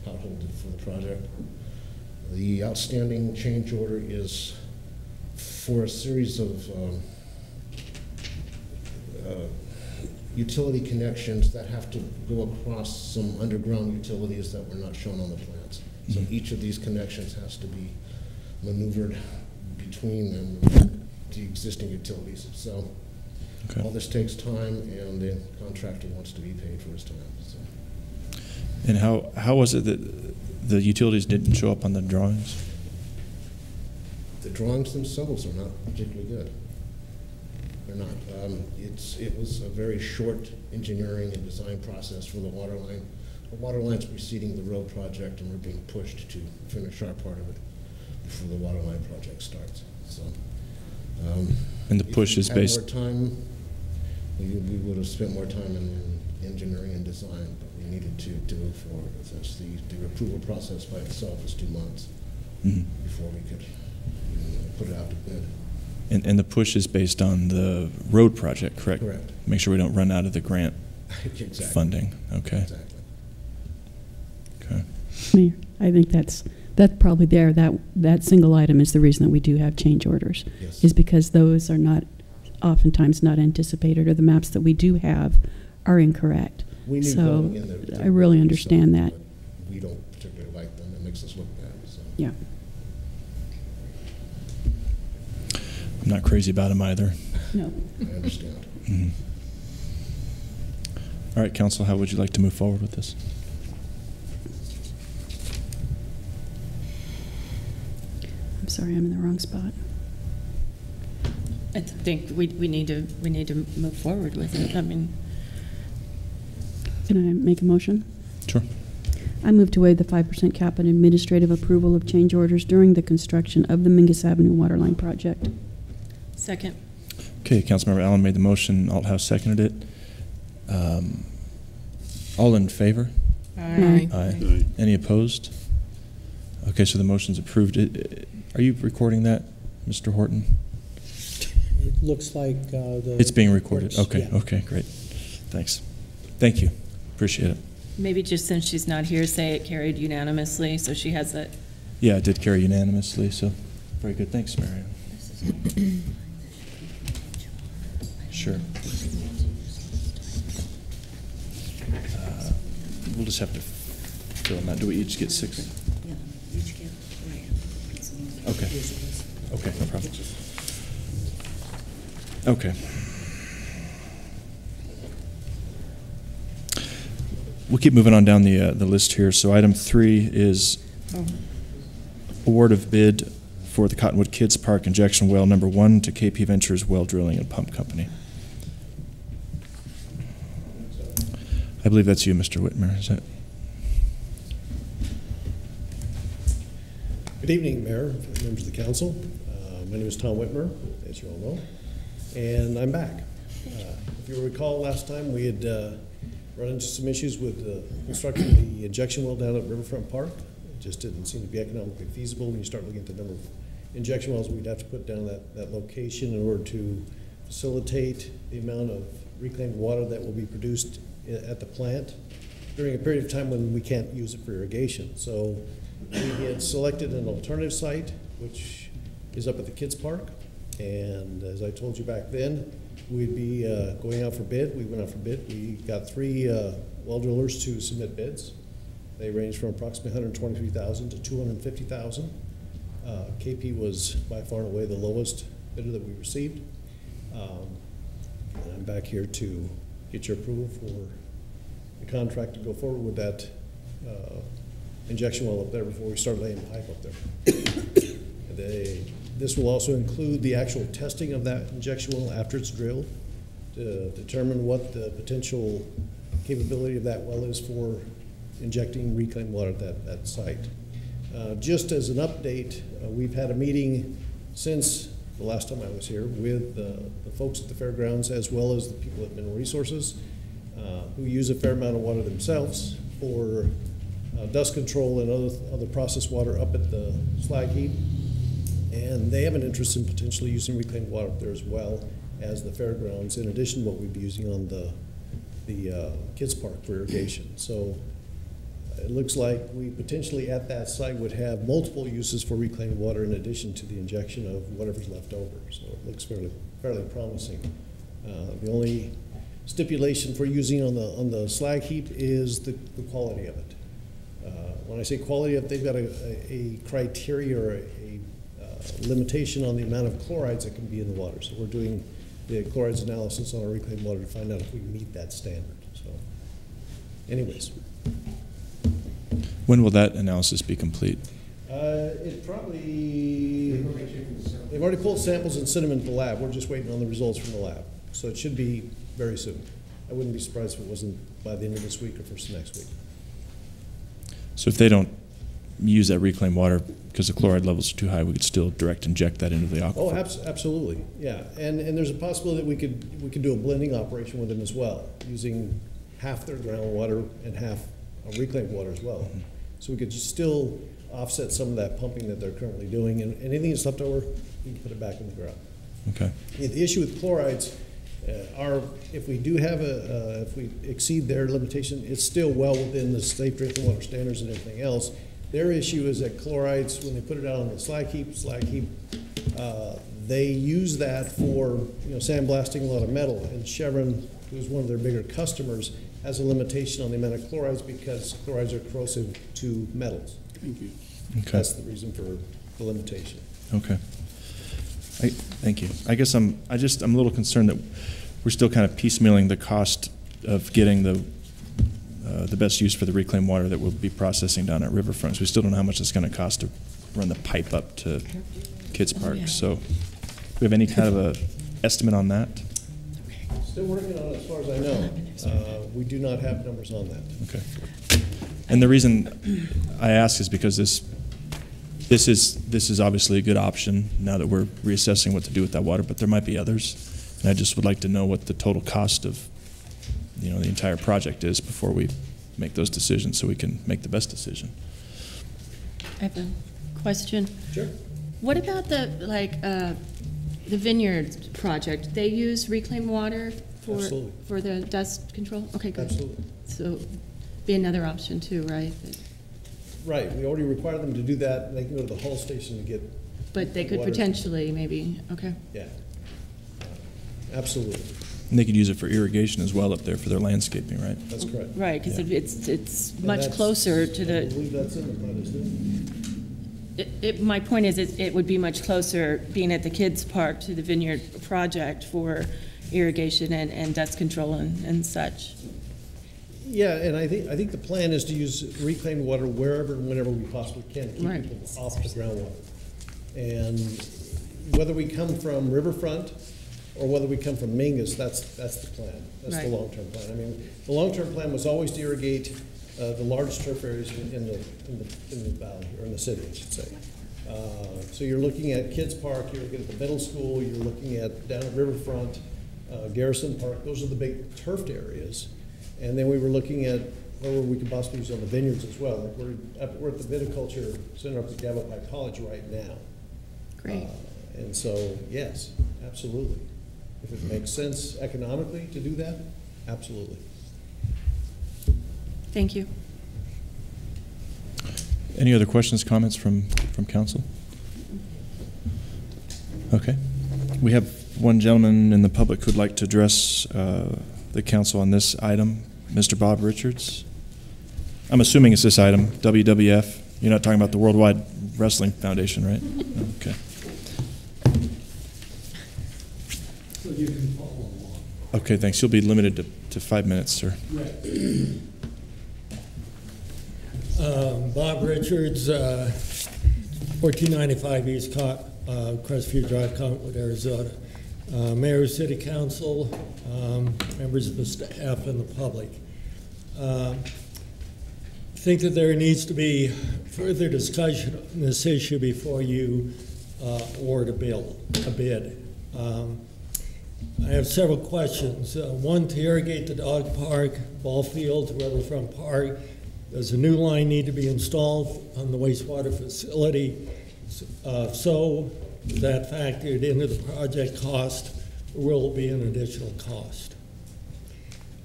potholed it for the project. The outstanding change order is for a series of utility connections that have to go across some underground utilities that were not shown on the plans. So each of these connections has to be maneuvered between the existing utilities. So all this takes time, and the contractor wants to be paid for his time. So. And how was it that the utilities didn't show up on the drawings? The drawings themselves are not particularly good. They're not. It was a very short engineering and design process for the water line. The water line's preceding the road project, and we're being pushed to finish our part of it before the water line project starts. So, and the push is based. If we had more time, we would have spent more time in engineering and design, but we needed to move forward. The approval process by itself is 2 months before we could put it out to bid. And the push is based on the road project, correct? Correct. Make sure we don't run out of the grant funding. Okay. Exactly. Okay. Mayor, I think that's probably there. That single item is the reason that we do have change orders. Yes. Is because those are oftentimes not anticipated, or the maps that we do have are incorrect. We knew so going in there I really understand that. We don't particularly like them. It makes us look bad. So. Yeah. I'm not crazy about them either. No. I understand. All right, Council, how would you like to move forward with this? I'm sorry, I'm in the wrong spot. I think we need to move forward with it. I mean, can I make a motion? Sure. I move to waive the 5% cap on administrative approval of change orders during the construction of the Mingus Avenue Waterline project. Second. Okay, Councilmember Allen made the motion. Althouse seconded it. All in favor? Aye. Aye. Any opposed? Okay, so the motion's approved. Are you recording that, Mr. Horton? It looks like it's being recorded. Okay, yeah. Okay, great. Thanks. Thank you. Appreciate it. Maybe just since she's not here, say it carried unanimously, so she has it. Yeah, it did carry unanimously, so very good. Thanks, Marion. Sure. We'll just have to fill them out. Do we each get 6? Yeah, each get Okay. Okay, no problem. Okay. We'll keep moving on down the list here. So item 3 is award of bid for the Cottonwood Kids Park injection well number 1 to KP Ventures Well Drilling and Pump Company. I believe that's you, Mr. Whitmer. Is that? Good evening, Mayor, members of the council. My name is Tom Whitmer, as you all know, and I'm back. If you recall, last time we had run into some issues with constructing the injection well down at Riverfront Park. It just didn't seem to be economically feasible when you start looking at the number of injection wells we'd have to put down that location in order to facilitate the amount of reclaimed water that will be produced at the plant during a period of time when we can't use it for irrigation. So we had selected an alternative site, which is up at the kids' park. And as I told you back then, we'd be going out for bid. We went out for bid. We got 3 well drillers to submit bids. They range from approximately $123,000 to $250,000. KP was by far and away the lowest bidder that we received. And I'm back here to get your approval for the contract to go forward with that injection well up there before we start laying pipe up there. This will also include the actual testing of that injection well after it's drilled to determine what the potential capability of that well is for injecting reclaimed water at that site. Just as an update, we've had a meeting since the last time I was here with the folks at the fairgrounds as well as the people at Mineral Resources who use a fair amount of water themselves for dust control and other processed water up at the slag heap. And they have an interest in potentially using reclaimed water up there as well as the fairgrounds, in addition to what we'd be using on the kids' park for irrigation. So it looks like we potentially at that site would have multiple uses for reclaimed water in addition to the injection of whatever's left over. So it looks fairly promising. The only stipulation for using on the slag heap is the quality of it. When I say quality of it, they've got a criteria or a limitation on the amount of chlorides that can be in the water. So we're doing the chlorides analysis on our reclaimed water to find out if we meet that standard. So anyways. When will that analysis be complete? It probably, they've already pulled samples and sent them into the lab. We're just waiting on the results from the lab. So it should be very soon. I wouldn't be surprised if it wasn't by the end of this week or first of next week. So if they don't use that reclaimed water because the chloride levels are too high, we could still direct inject that into the aquifer? Oh, absolutely, yeah. And there's a possibility that we could do a blending operation with them as well, using half their groundwater and half reclaimed water as well. Mm-hmm. So we could just still offset some of that pumping that they're currently doing, and anything that's left over, we can put it back in the ground. Okay. Yeah, the issue with chlorides if we do have if we exceed their limitation, it's still well within the safe drinking water standards and everything else. Their issue is that chlorides, when they put it out on the slag heap, they use that for sandblasting a lot of metal. And Chevron, who's one of their bigger customers, has a limitation on the amount of chlorides because chlorides are corrosive to metals. Thank you. Okay. That's the reason for the limitation. Okay. Thank you. I guess I'm a little concerned that we're still kind of piecemealing the cost of getting the best use for the reclaimed water that we'll be processing down at Riverfront. So we still don't know how much it's going to cost to run the pipe up to Kids Park. Yeah. So do we have any kind of a estimate on that? Still working on it as far as I know. We do not have numbers on that. Okay. And the reason I ask is because this is obviously a good option now that we're reassessing what to do with that water, but there might be others. And I just would like to know what the total cost of the entire project is before we make those decisions so we can make the best decision. I have a question. Sure. What about the vineyard project? They use reclaimed water for the dust control? Okay, good. Absolutely. So be another option too, right? Right. We already require them to do that, and they can go to the Hull station to get. But they could potentially maybe, okay. Yeah. Absolutely. And they could use it for irrigation as well up there for their landscaping, right? That's correct. Right, because it's much closer to the. I believe that's in the plan, isn't it? My point is, it would be much closer being at the kids' park to the vineyard project for irrigation and dust control and such. Yeah, and I think the plan is to use reclaimed water wherever and whenever we possibly can to keep people off the groundwater. And whether we come from Riverfront or whether we come from Mingus, that's the plan. That's the long-term plan. I mean, the long-term plan was always to irrigate the large turf areas in the valley, or in the city, I should say. So you're looking at Kids Park, you're looking at the middle school, you're looking at down at Riverfront, Garrison Park. Those are the big turfed areas. And then we were looking at where we could possibly use on the vineyards as well. Like we're at the viticulture center up at Yavapai College right now. Great. And so, yes, absolutely. If it makes sense economically to do that, absolutely. Thank you. Any other questions, comments from council? Okay. We have one gentleman in the public who'd like to address the council on this item, Mr. Bob Richards. I'm assuming it's this item, WWF. You're not talking about the Worldwide Wrestling Foundation, right? Okay. So you can follow along. Okay, thanks. You'll be limited to 5 minutes, sir. Right. Bob Richards, 1495 East Crestview Drive, Cottonwood, Arizona. Mayor, City Council, members of the staff, and the public. I think that there needs to be further discussion on this issue before you award a bid. I have several questions. One, to irrigate the dog park, ball fields, Riverfront Park, does a new line need to be installed on the wastewater facility? So is that factored into the project cost, or will it be an additional cost?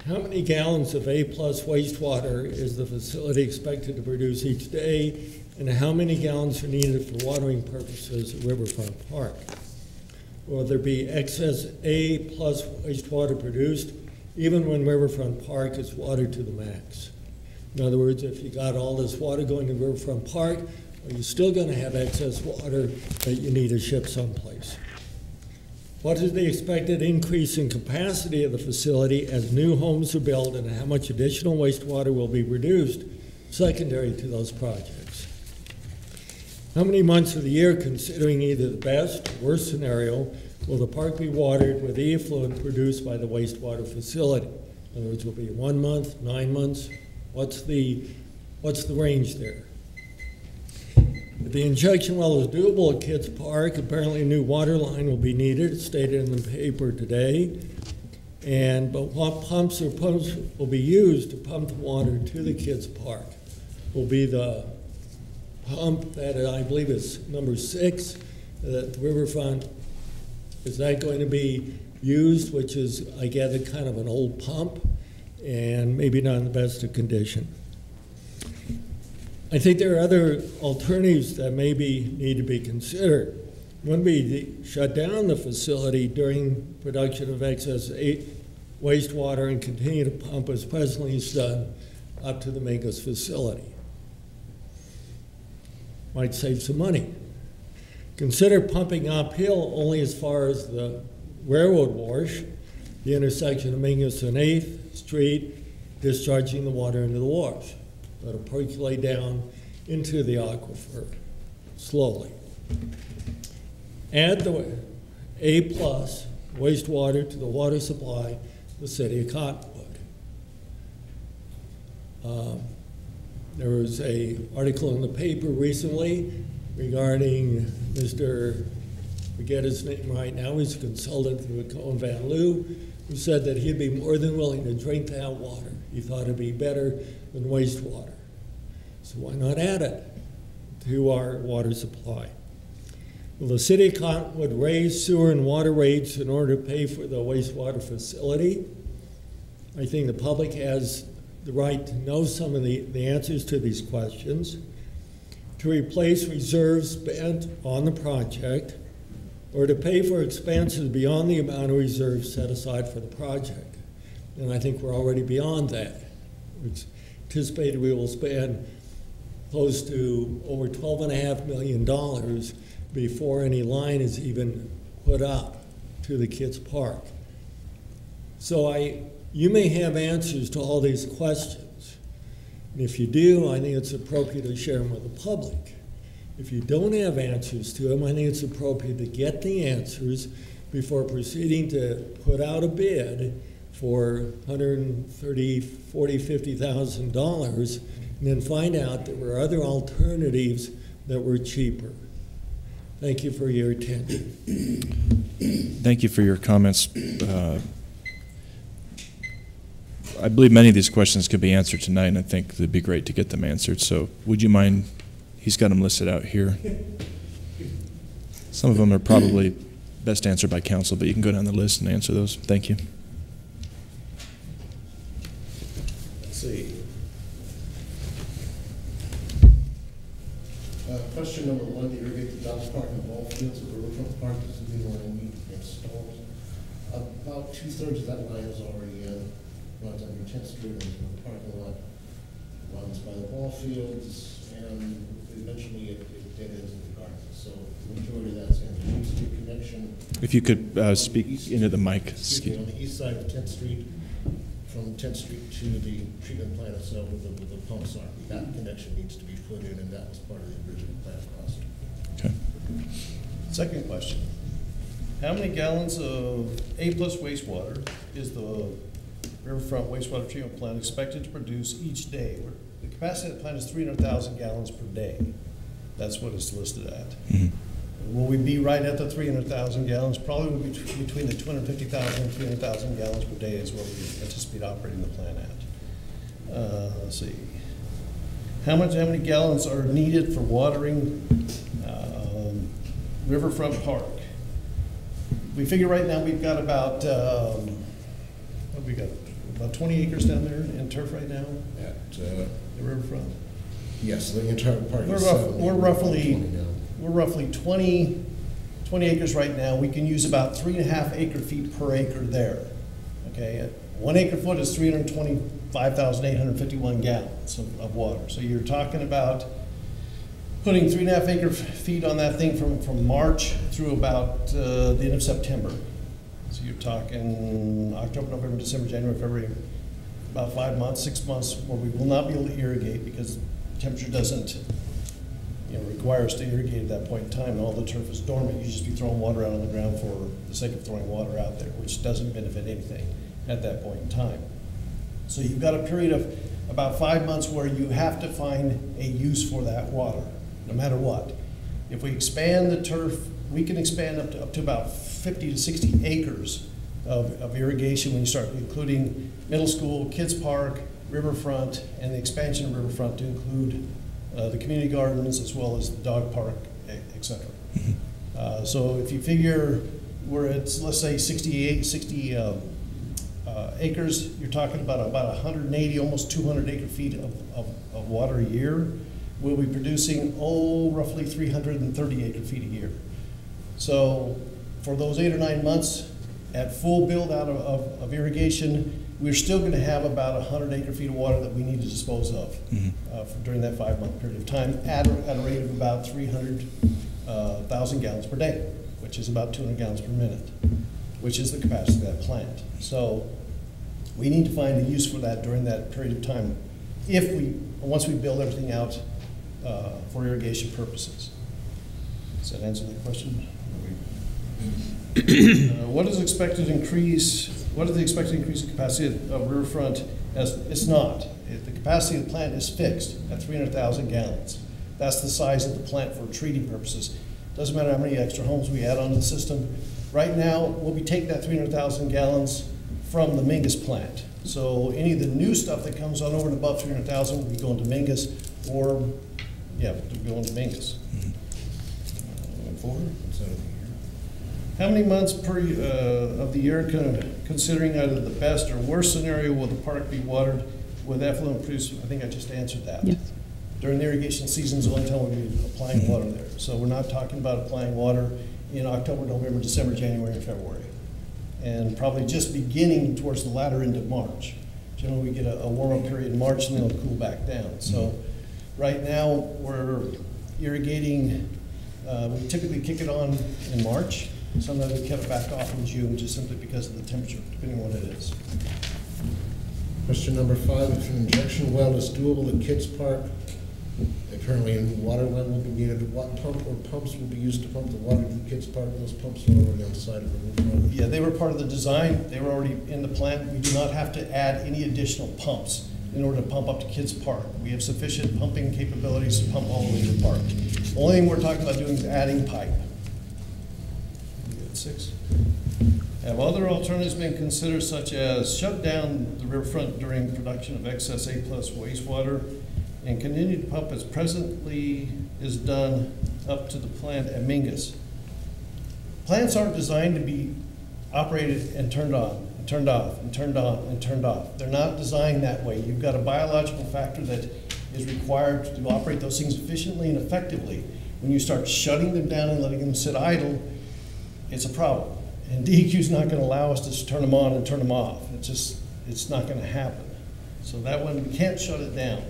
How many gallons of A+ wastewater is the facility expected to produce each day, and how many gallons are needed for watering purposes at Riverfront Park? Will there be excess A+ wastewater produced even when Riverfront Park is watered to the max? In other words, if you got all this water going to Riverfront Park, are you still going to have excess water that you need to ship someplace? What is the expected increase in capacity of the facility as new homes are built, and how much additional wastewater will be produced secondary to those projects? How many months of the year, considering either the best or worst scenario, will the park be watered with the effluent produced by the wastewater facility? In other words, will it be 1 month, 9 months? What's the range there? If the injection well is doable at Kids Park, apparently a new water line will be needed. It's stated in the paper today. But what pumps will be used to pump the water to the Kids Park? Will be the pump that I believe is number 6 at the Riverfront. Is that going to be used, which is, I gather, kind of an old pump and maybe not in the best of condition? I think there are other alternatives that maybe need to be considered. One would be to shut down the facility during production of excess wastewater and continue to pump as presently is done up to the mingus facility. Might save some money. Consider pumping uphill only as far as the railroad wash, the intersection of Mingus and 8th Street, discharging the water into the wash. Let it percolate down into the aquifer slowly. Add the A+ wastewater to the water supply of the city of Cottonwood. There was an article in the paper recently regarding Mr. forget his name right now, he's a consultant with Cohen Van Loo, who said that he'd be more than willing to drink that water. He thought it'd be better than wastewater. So why not add it to our water supply? Will the city of Cottonwood raise sewer and water rates in order to pay for the wastewater facility? I think the public has the right to know some of the answers to these questions. To replace reserves spent on the project, or to pay for expenses beyond the amount of reserves set aside for the project. And I think we're already beyond that. It's anticipated we will spend close to over $12.5 million before any line is even put up to the Kids Park. So you may have answers to all these questions. And if you do, I think it's appropriate to share them with the public. If you don't have answers to them, I think it's appropriate to get the answers before proceeding to put out a bid for $130,000, $40,000, $50,000, and then find out there were other alternatives that were cheaper. Thank you for your attention. Thank you for your comments. I believe many of these questions could be answered tonight, and I think it'd be great to get them answered. So would you mind, he's got them listed out here. Some of them are probably best answered by council, but you can go down the list and answer those. Thank you. Let's see. Question number 1, to irrigate the dog park and ball fields at Riverfront Park. This is the line we installed. About 2/3 of that line is already in. Runs under 10th Street into the parking lot. Runs by the ball fields, and eventually it dead ends in the gardens. So the majority of that's in the East Street connection. If you could speak into the mic. Excuse me, on the east side of 10th Street, from 10th Street to the treatment plant itself where the pumps are. That connection needs to be put in, and that was part of the original plan cost. Okay. Second question. How many gallons of A+ wastewater is the Riverfront wastewater treatment plant expected to produce each day? The capacity of the plant is 300,000 gallons per day. That's what it's listed at. Mm-hmm. Will we be right at the 300,000 gallons? Probably will be between the 250,000 and 300,000 gallons per day is what we anticipate operating the plant at. Let's see. How many gallons are needed for watering Riverfront Park? We figure right now we've got about, what have we got? About 20 acres down there in turf right now? At the Riverfront? Yes, the entire park is we're roughly 20 acres right now. We can use about 3.5 acre feet per acre there. Okay, 1 acre foot is 325,851 gallons of water. So you're talking about putting 3.5 acre feet on that thing from March through about the end of September. So you're talking October, November, December, January, February, about 5 months, 6 months where we will not be able to irrigate because temperature doesn't require us to irrigate at that point in time, and all the turf is dormant. You just be throwing water out on the ground for the sake of throwing water out there, which doesn't benefit anything at that point in time. So you've got a period of about 5 months where you have to find a use for that water, no matter what. If we expand the turf, we can expand up to about 50 to 60 acres of irrigation when you start including middle school, kids park, riverfront, and the expansion of riverfront to include the community gardens as well as the dog park, etc. So if you figure we're at, let's say 60 acres, you're talking about 180, almost 200 acre feet of water a year. We'll be producing, roughly 330 acre feet a year. So for those 8 or 9 months at full build out of irrigation, we're still going to have about 100 acre feet of water that we need to dispose of during that 5 month period of time at a rate of about 300,000 gallons per day, which is about 200 gallons per minute, which is the capacity of that plant. So we need to find a use for that during that period of time once we build everything out for irrigation purposes. Does that answer that question? What is the expected increase in capacity of riverfront? It's not. The capacity of the plant is fixed at 300,000 gallons. That's the size of the plant for treating purposes. Doesn't matter how many extra homes we add onto the system. Right now, we'll be taking that 300,000 gallons from the mingus plant. So any of the new stuff that comes on over and above 300,000 will be going to mingus, or going to mingus. How many months of the year, considering either the best or worst scenario, will the park be watered with effluent produced? I think I just answered that. Yes. During the irrigation season is the only time we'll be applying water there. So we're not talking about applying water in October, November, December, January, and February. And probably just beginning towards the latter end of March. Generally, we get a warm-up period in March, and then it'll cool back down. So right now, we're irrigating. We typically kick it on in March. Sometimes we cut it back off in June, just simply because of the temperature, depending on what it is. Question number 5, if an injection well is doable at Kids Park, apparently a water line will be needed. What pump or pumps will be used to pump the water to the Kids Park? Those pumps are already on the side of the roof. Yeah, they were part of the design. They were already in the plant. We do not have to add any additional pumps in order to pump up to Kids Park. We have sufficient pumping capabilities to pump all the way to the park. The only thing we're talking about doing is adding pipe. 6. Have other alternatives been considered, such as shut down the riverfront during production of excess A+ wastewater and continue to pump as presently is done up to the plant at Mingus? Plants aren't designed to be operated and turned on, and turned off, and turned on, and turned off. They're not designed that way. You've got a biological factor that is required to operate those things efficiently and effectively. When you start shutting them down and letting them sit idle, it's a problem. And DEQ is not going to allow us to just turn them on and turn them off. It's not going to happen. So that one, we can't shut it down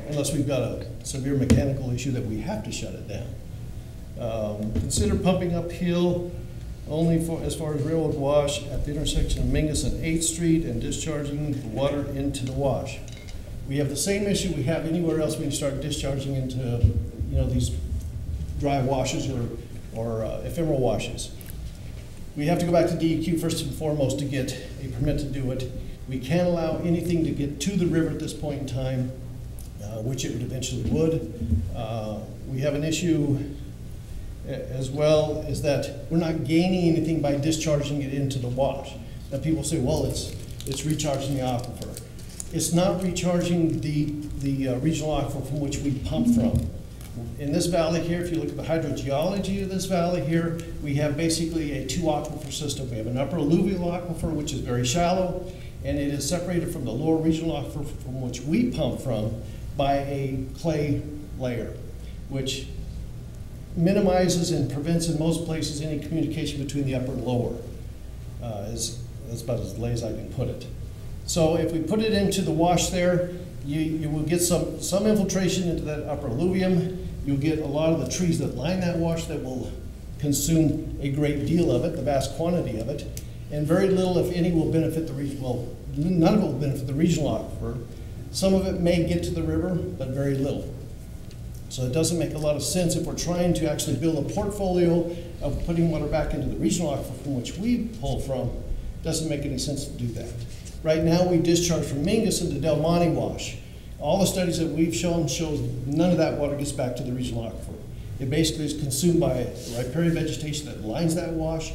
unless we've got a severe mechanical issue that we have to shut it down. Consider pumping uphill only for as far as railroad wash at the intersection of Mingus and 8th Street and discharging the water into the wash. We have the same issue we have anywhere else when you start discharging into these dry washes or ephemeral washes. We have to go back to DEQ first and foremost to get a permit to do it. We can't allow anything to get to the river at this point in time, which it would eventually would. We have an issue as well is that we're not gaining anything by discharging it into the wash. Now people say, well, it's recharging the aquifer. It's not recharging the regional aquifer from which we pump from. In this valley here, if you look at the hydrogeology of this valley here, we have basically a 2 aquifer system. We have an upper alluvial aquifer, which is very shallow, and it is separated from the lower regional aquifer from which we pump from by a clay layer, which minimizes and prevents in most places any communication between the upper and lower. That's about as lay as I can put it. So if we put it into the wash there, you will get some infiltration into that upper alluvium. You'll get a lot of the trees that line that wash that will consume a great deal of it, the vast quantity of it, and very little, if any, will benefit the region. Well, none of it will benefit the regional aquifer. Some of it may get to the river, but very little. So it doesn't make a lot of sense if we're trying to actually build a portfolio of putting water back into the regional aquifer from which we pull from. It doesn't make any sense to do that. Right now, we discharge from Mingus into Del Monte Wash. All the studies that we've shown shows none of that water gets back to the regional aquifer. It basically is consumed by riparian vegetation that lines that wash,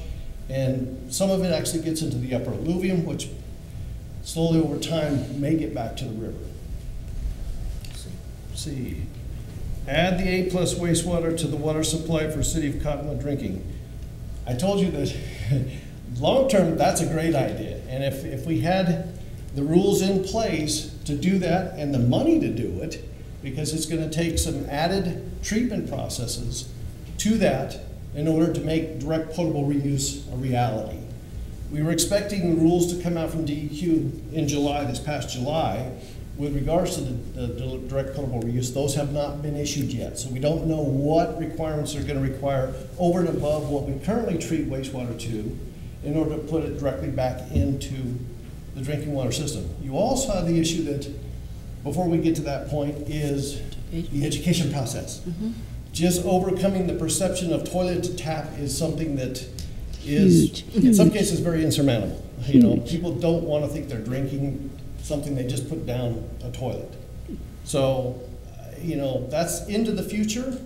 and some of it actually gets into the upper alluvium, which slowly over time may get back to the river. Let's see. Add the A+ wastewater to the water supply for City of Cottonwood drinking. I told you that long term, that's a great idea. And if we had the rules in place to do that and the money to do it, because it's going to take some added treatment processes to that in order to make direct potable reuse a reality. We were expecting the rules to come out from DEQ in July, this past July, with regards to the direct potable reuse. Those have not been issued yet, so we don't know what requirements are going to require over and above what we currently treat wastewater to in order to put it directly back into the drinking water system. You also have the issue that, before we get to that point, is the education process. Mm-hmm. Just overcoming the perception of toilet to tap is something that is, in some cases, very insurmountable. You know, people don't want to think they're drinking something they just put down a toilet. So, you know, that's into the future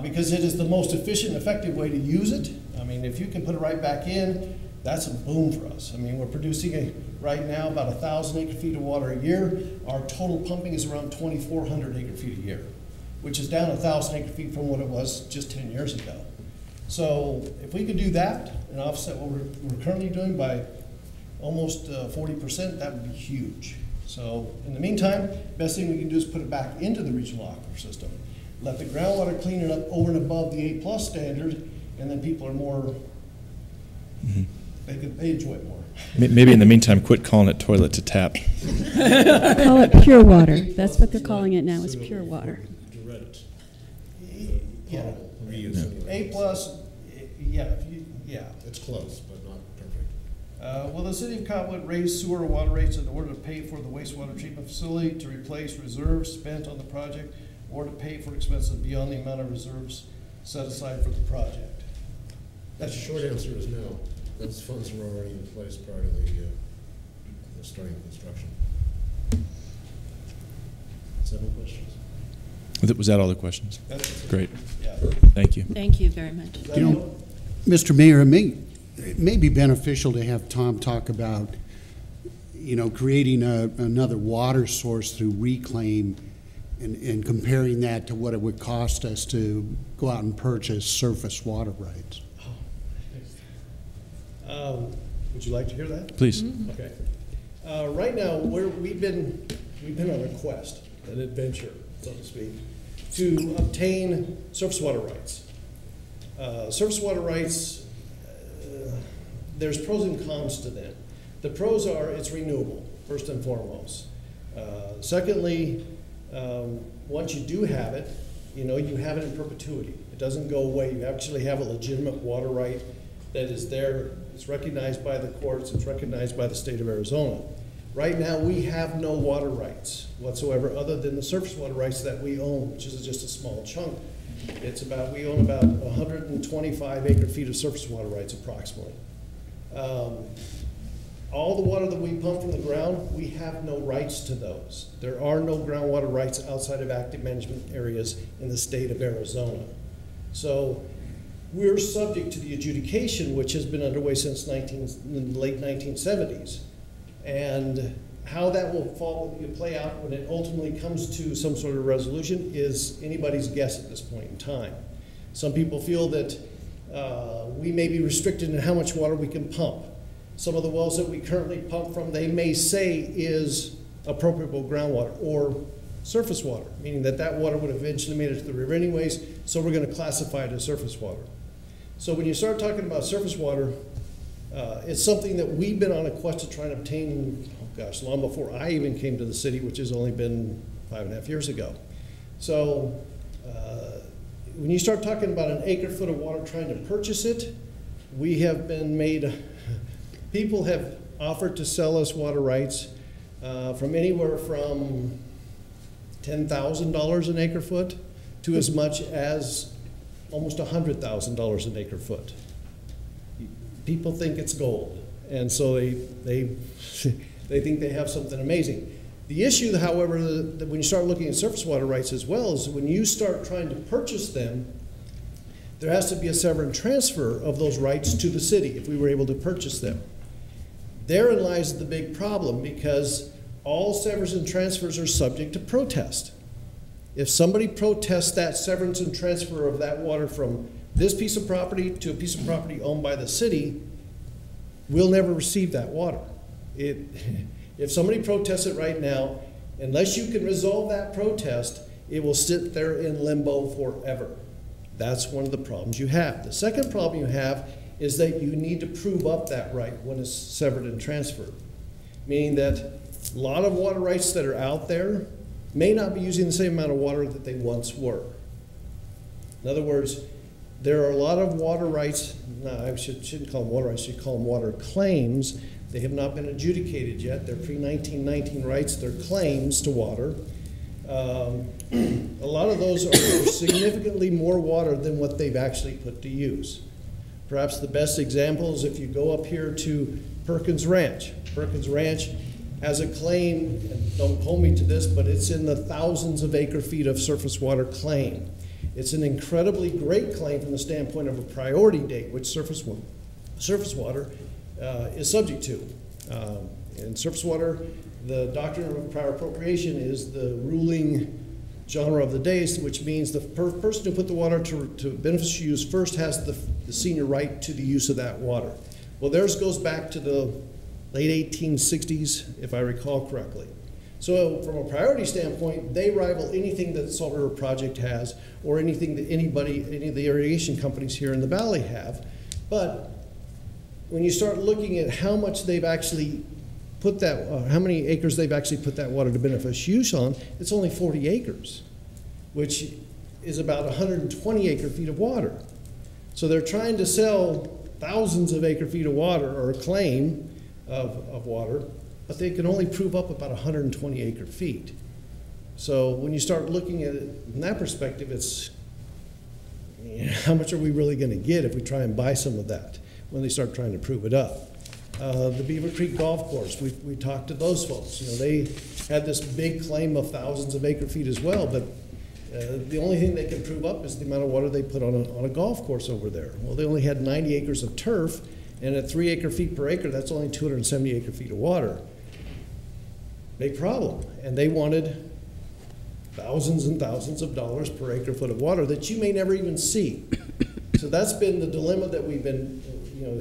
because it is the most efficient and effective way to use it. I mean, if you can put it right back in, that's a boom for us. I mean, we're producing right now about 1,000 acre-feet of water a year. Our total pumping is around 2,400 acre-feet a year, which is down 1,000 acre-feet from what it was just 10 years ago. So if we could do that and offset what we're currently doing by almost 40%, that would be huge. So in the meantime, best thing we can do is put it back into the regional aquifer system. Let the groundwater clean it up over and above the A+ standard, and then people are more, they enjoy it more. Maybe in the meantime, quit calling it toilet to tap. Call it pure water. That's what they're calling it now, is pure water. Yeah. A+, yeah. It's close, but not perfect. Will the City of Cottonwood raise sewer or water rates in order to pay for the wastewater treatment facility, to replace reserves spent on the project, or to pay for expenses beyond the amount of reserves set aside for the project? That's the short answer is no. Those funds were already in place prior to the starting of construction. 7 questions. Was that all the questions? That's great. Yeah. Thank you. Thank you very much. Mr. Mayor, it may be beneficial to have Tom talk about, creating another water source through reclaim and comparing that to what it would cost us to go out and purchase surface water rights. Would you like to hear that? Please. Mm-hmm. Okay. Right now, we've been on a quest, an adventure, so to speak, to obtain surface water rights. Surface water rights, there's pros and cons to them. The pros are it's renewable, first and foremost. Secondly, once you do have it, you have it in perpetuity. It doesn't go away. You actually have a legitimate water right that is there. It's recognized by the courts. It's recognized by the state of Arizona. Right now, we have no water rights whatsoever other than the surface water rights that we own, which is just a small chunk. We own about 125 acre-feet of surface water rights approximately. All the water that we pump from the ground, we have no rights to those. There are no groundwater rights outside of active management areas in the state of Arizona. So we're subject to the adjudication, which has been underway since the late 1970s. And how that will play out when it ultimately comes to some sort of resolution is anybody's guess at this point in time. Some people feel that we may be restricted in how much water we can pump. Some of the wells that we currently pump from, they may say is appropriable groundwater or surface water, meaning that water would eventually made it to the river anyways, so we're going to classify it as surface water. So when you start talking about surface water, it's something that we've been on a quest to try and obtain, long before I even came to the city, which has only been 5.5 years ago. So when you start talking about an acre-foot of water trying to purchase it, we have been made, people have offered to sell us water rights from anywhere from $10,000 an acre-foot to as much as almost $100,000 an acre-foot. People think it's gold, and so they think they have something amazing. The issue, however, that when you start looking at surface water rights as well, is when you start trying to purchase them, there has to be a sever and transfer of those rights to the city if we were able to purchase them. Therein lies the big problem, because all severs and transfers are subject to protest. If somebody protests that severance and transfer of that water from this piece of property to a piece of property owned by the city, we'll never receive that water. If somebody protests it right now, unless you can resolve that protest, it will sit there in limbo forever. That's one of the problems you have. The second problem you have is that you need to prove up that right when it's severed and transferred, meaning that a lot of water rights that are out there may not be using the same amount of water that they once were. In other words, there are a lot of water rights, no, I shouldn't call them water rights, I should call them water claims. They have not been adjudicated yet. They're pre-1919 rights, they're claims to water. A lot of those are significantly more water than what they've actually put to use. Perhaps the best example is if you go up here to Perkins Ranch. Perkins Ranch has a claim, and don't hold me to this, but it's in the thousands of acre-feet of surface water claim. It's an incredibly great claim from the standpoint of a priority date, which surface water is subject to. In surface water, the doctrine of prior appropriation is the ruling genre of the day, which means the person who put the water to beneficial use first has the senior right to the use of that water. Well, theirs goes back to the late 1860s, if I recall correctly. So from a priority standpoint, they rival anything that the Salt River Project has or anything that any of the irrigation companies here in the valley have. But when you start looking at how much they've actually put that, how many acres they've actually put that water to beneficial use on, it's only 40 acres, which is about 120 acre-feet of water. So they're trying to sell thousands of acre-feet of water, or a claim of water, but they can only prove up about 120 acre-feet. So when you start looking at it from that perspective, it's, how much are we really going to get if we try and buy some of that when they start trying to prove it up? The Beaver Creek Golf Course, we talked to those folks. They had this big claim of thousands of acre-feet as well, but The only thing they can prove up is the amount of water they put on a golf course over there. Well, they only had 90 acres of turf, and at 3 acre-feet per acre, that's only 270 acre-feet of water. Big problem. And they wanted thousands and thousands of dollars per acre-foot of water that you may never even see. So that's been the dilemma that we've been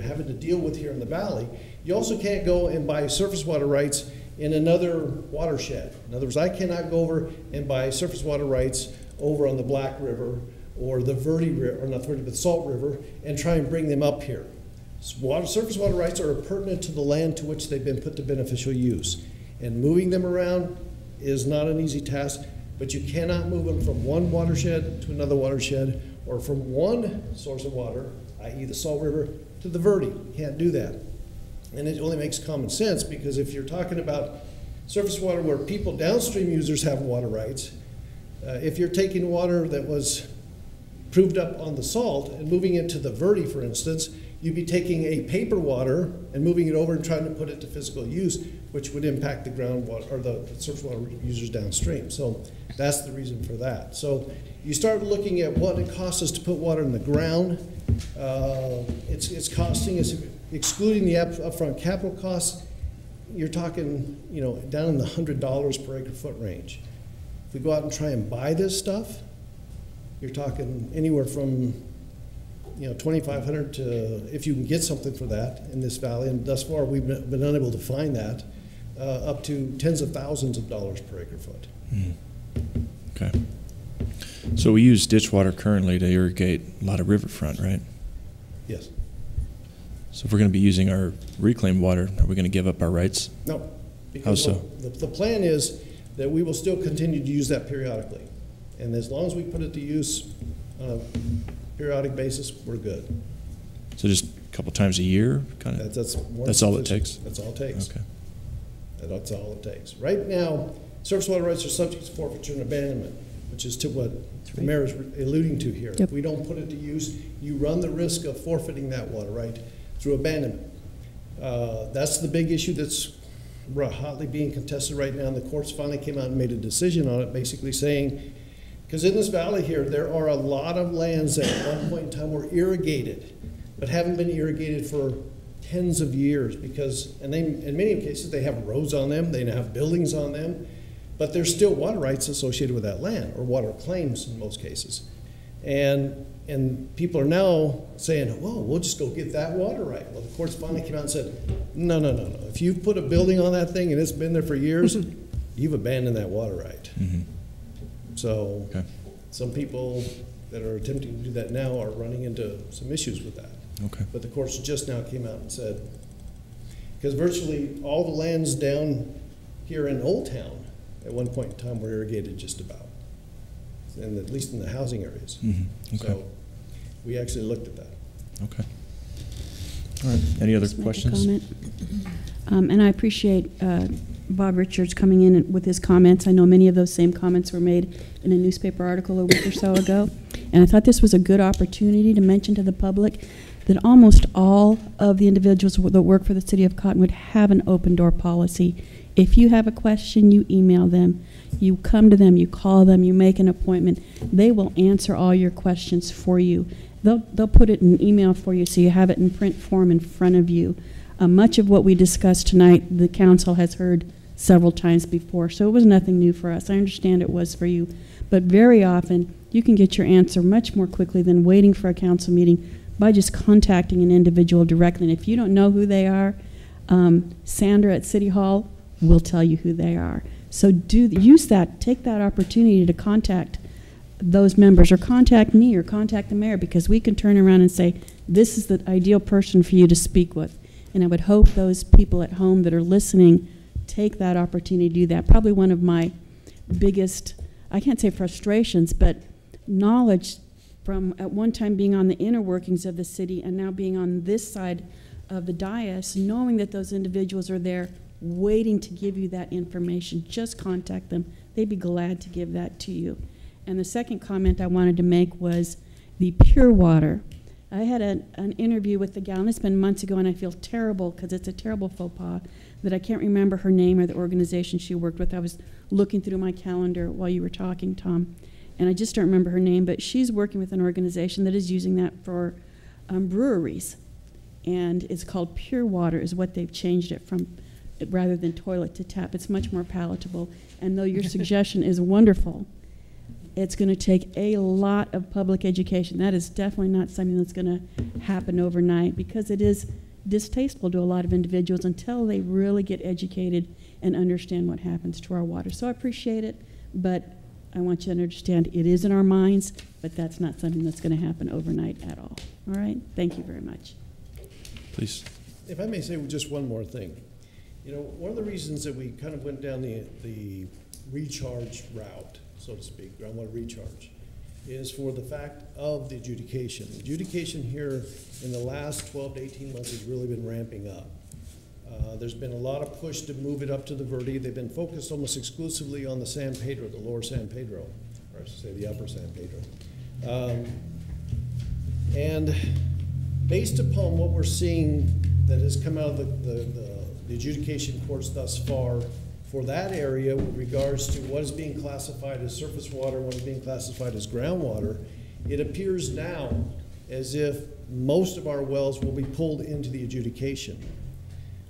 having to deal with here in the valley. You also can't go and buy surface water rights in another watershed. In other words, I cannot go over and buy surface water rights over on the Black River or the Verde River, or not Verde, but Salt River, and try and bring them up here. Surface water rights are pertinent to the land to which they've been put to beneficial use. And moving them around is not an easy task, but you cannot move them from one watershed to another watershed, or from one source of water, i.e. the Salt River, to the Verde. You can't do that. And it only makes common sense, because if you're talking about surface water where people, downstream users, have water rights, if you're taking water that was proved up on the Salt and moving it to the Verde, for instance, you'd be taking a paper water and moving it over and trying to put it to physical use, which would impact the groundwater or the surface water users downstream. So that's the reason for that. So you start looking at what it costs us to put water in the ground. It's costing us, excluding the upfront capital costs, you're talking, down in the $100 per acre foot range. If we go out and try and buy this stuff, you're talking anywhere from $2,500 to, if you can get something for that in this valley, and thus far we've been unable to find that, up to tens of thousands of dollars per acre foot. Okay. So we use ditch water currently to irrigate a lot of riverfront, right? Yes. So if we're going to be using our reclaimed water, are we going to give up our rights? No. How so? The plan is that we will still continue to use that periodically. And as long as we put it to use on a periodic basis, we're good. So just a couple times a year? Kind of. That's all it takes? That's all it takes. Okay. That's all it takes. Right now, surface water rights are subject to forfeiture and abandonment, which is to what the mayor is alluding to here. Yep. If we don't put it to use, you run the risk of forfeiting that water right through abandonment. That's the big issue that's hotly being contested right now, and the courts finally came out and made a decision on it, basically saying, because in this valley here, there are a lot of lands that at one point in time were irrigated, but haven't been irrigated for tens of years, because, and they, in many cases, they have roads on them, they have buildings on them, but there's still water rights associated with that land, or water claims in most cases. And people are now saying, well, we'll just go get that water right. Well, the courts finally came out and said, no. If you've put a building on that thing and it's been there for years, you've abandoned that water right. Mm-hmm. So some people that are attempting to do that now are running into some issues with that. Okay. But the courts just now came out and said, because virtually all the lands down here in Old Town at one point in time were irrigated just about, and at least in the housing areas. Mm-hmm. Okay. So we actually looked at that. Okay. All right. Any other questions? And I appreciate Bob Richards coming in with his comments. I know many of those same comments were made in a newspaper article a week or so ago. And I thought this was a good opportunity to mention to the public that almost all of the individuals that work for the City of Cottonwood have an open door policy. If you have a question, you email them. You come to them, you call them, you make an appointment. They will answer all your questions for you. They'll put it in email for you so you have it in print form in front of you. Much of what we discussed tonight, the council has heard several times before, so it was nothing new for us. I understand it was for you, but very often you can get your answer much more quickly than waiting for a council meeting by just contacting an individual directly. And if you don't know who they are, Sandra at City Hall will tell you who they are. So use that, take that opportunity to contact those members, or contact me, or contact the mayor, because we can turn around and say, this is the ideal person for you to speak with. And I would hope those people at home that are listening take that opportunity to do that. Probably one of my biggest, I can't say frustrations, but knowledge from at one time being on the inner workings of the city and now being on this side of the dais, knowing that those individuals are there waiting to give you that information. Just contact them. They'd be glad to give that to you. And the second comment I wanted to make was the pure water. I had an interview with the gal, and it's been months ago, and I feel terrible because it's a terrible faux pas that I can't remember her name or the organization she worked with. I was looking through my calendar while you were talking, Tom. and I just don't remember her name, but she's working with an organization that is using that for breweries. And it's called Pure Water is what they've changed it from, rather than toilet to tap. It's much more palatable. And though your suggestion is wonderful, it's going to take a lot of public education. That is definitely not something that's going to happen overnight, because it is distasteful to a lot of individuals until they really get educated and understand what happens to our water. So I appreciate it, but I want you to understand it is in our minds, but that's not something that's going to happen overnight at all. All right? Thank you very much. Please. If I may say just one more thing. You know, one of the reasons that we kind of went down the recharge route, so to speak, groundwater recharge, is for the fact of the adjudication. The adjudication here in the last 12 to 18 months has really been ramping up. There's been a lot of push to move it up to the Verde. They've been focused almost exclusively on the San Pedro, the lower San Pedro, or I should say the upper San Pedro. And based upon what we're seeing that has come out of the adjudication courts thus far for that area with regards to what is being classified as surface water, what is being classified as groundwater, it appears now as if most of our wells will be pulled into the adjudication.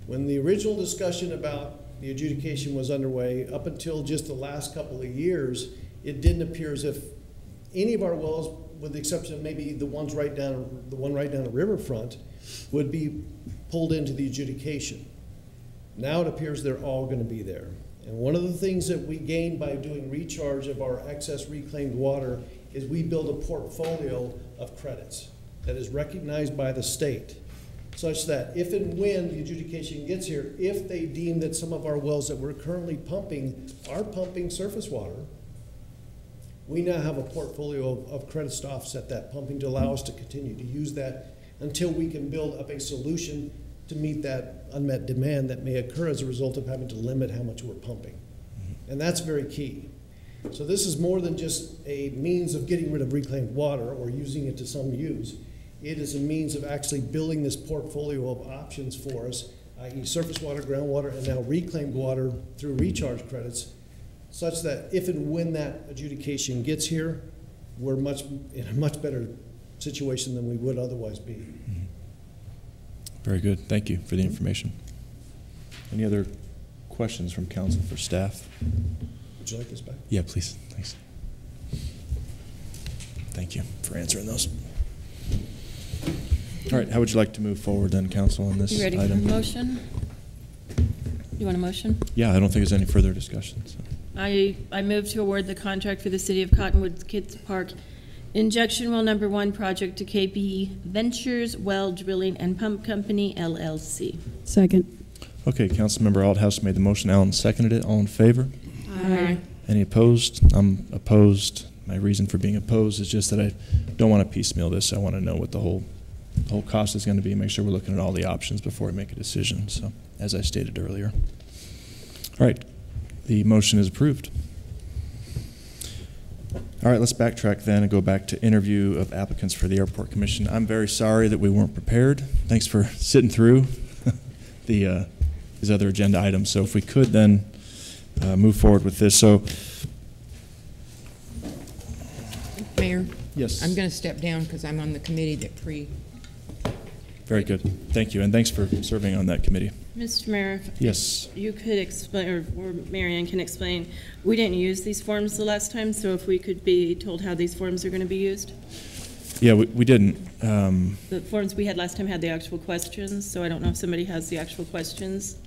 When the original discussion about the adjudication was underway, up until just the last couple of years, it didn't appear as if any of our wells, with the exception of maybe the one right down the riverfront, would be pulled into the adjudication. Now it appears they're all going to be there. And one of the things that we gained by doing recharge of our excess reclaimed water is we build a portfolio of credits that is recognized by the state, such that if and when the adjudication gets here, if they deem that some of our wells that we're currently pumping are pumping surface water, we now have a portfolio of credits to offset that pumping to allow us to continue to use that until we can build up a solution to meet that unmet demand that may occur as a result of having to limit how much we're pumping. And that's very key. So this is more than just a means of getting rid of reclaimed water or using it to some use. It is a means of actually building this portfolio of options for us, i.e. surface water, groundwater, and now reclaimed water through recharge credits, such that if and when that adjudication gets here, we're in a much better situation than we would otherwise be. Very good. Thank you for the information. Any other questions from council for staff? Would you like this back? Yeah, please. Thanks. Thank you for answering those. All right, how would you like to move forward then, council, on this item? You ready for a motion? You want a motion? Yeah, I don't think there's any further discussion. So. I move to award the contract for the City of Cottonwood Kids Park Injection Well Number 1 project to KB Ventures Well Drilling and Pump Company, LLC. Second. Okay, Councilmember Aldhouse made the motion. Alan seconded it. All in favor? Aye. Any opposed? I'm opposed. My reason for being opposed is just that I don't want to piecemeal this. I want to know what the whole cost is going to be, make sure we're looking at all the options before we make a decision, so, as I stated earlier. All right, the motion is approved. All right, let's backtrack then and go back to interview of applicants for the Airport Commission. I'm very sorry that we weren't prepared. Thanks for sitting through these other agenda items. So if we could then move forward with this. So, Mayor? Yes. I'm going to step down because I'm on the committee that Very good. Thank you, and thanks for serving on that committee. Mr. Mayor, yes, you could explain, or Marianne can explain, we didn't use these forms the last time, so if we could be told how these forms are going to be used? Yeah, we didn't. The forms we had last time had the actual questions, so I don't know if somebody has the actual questions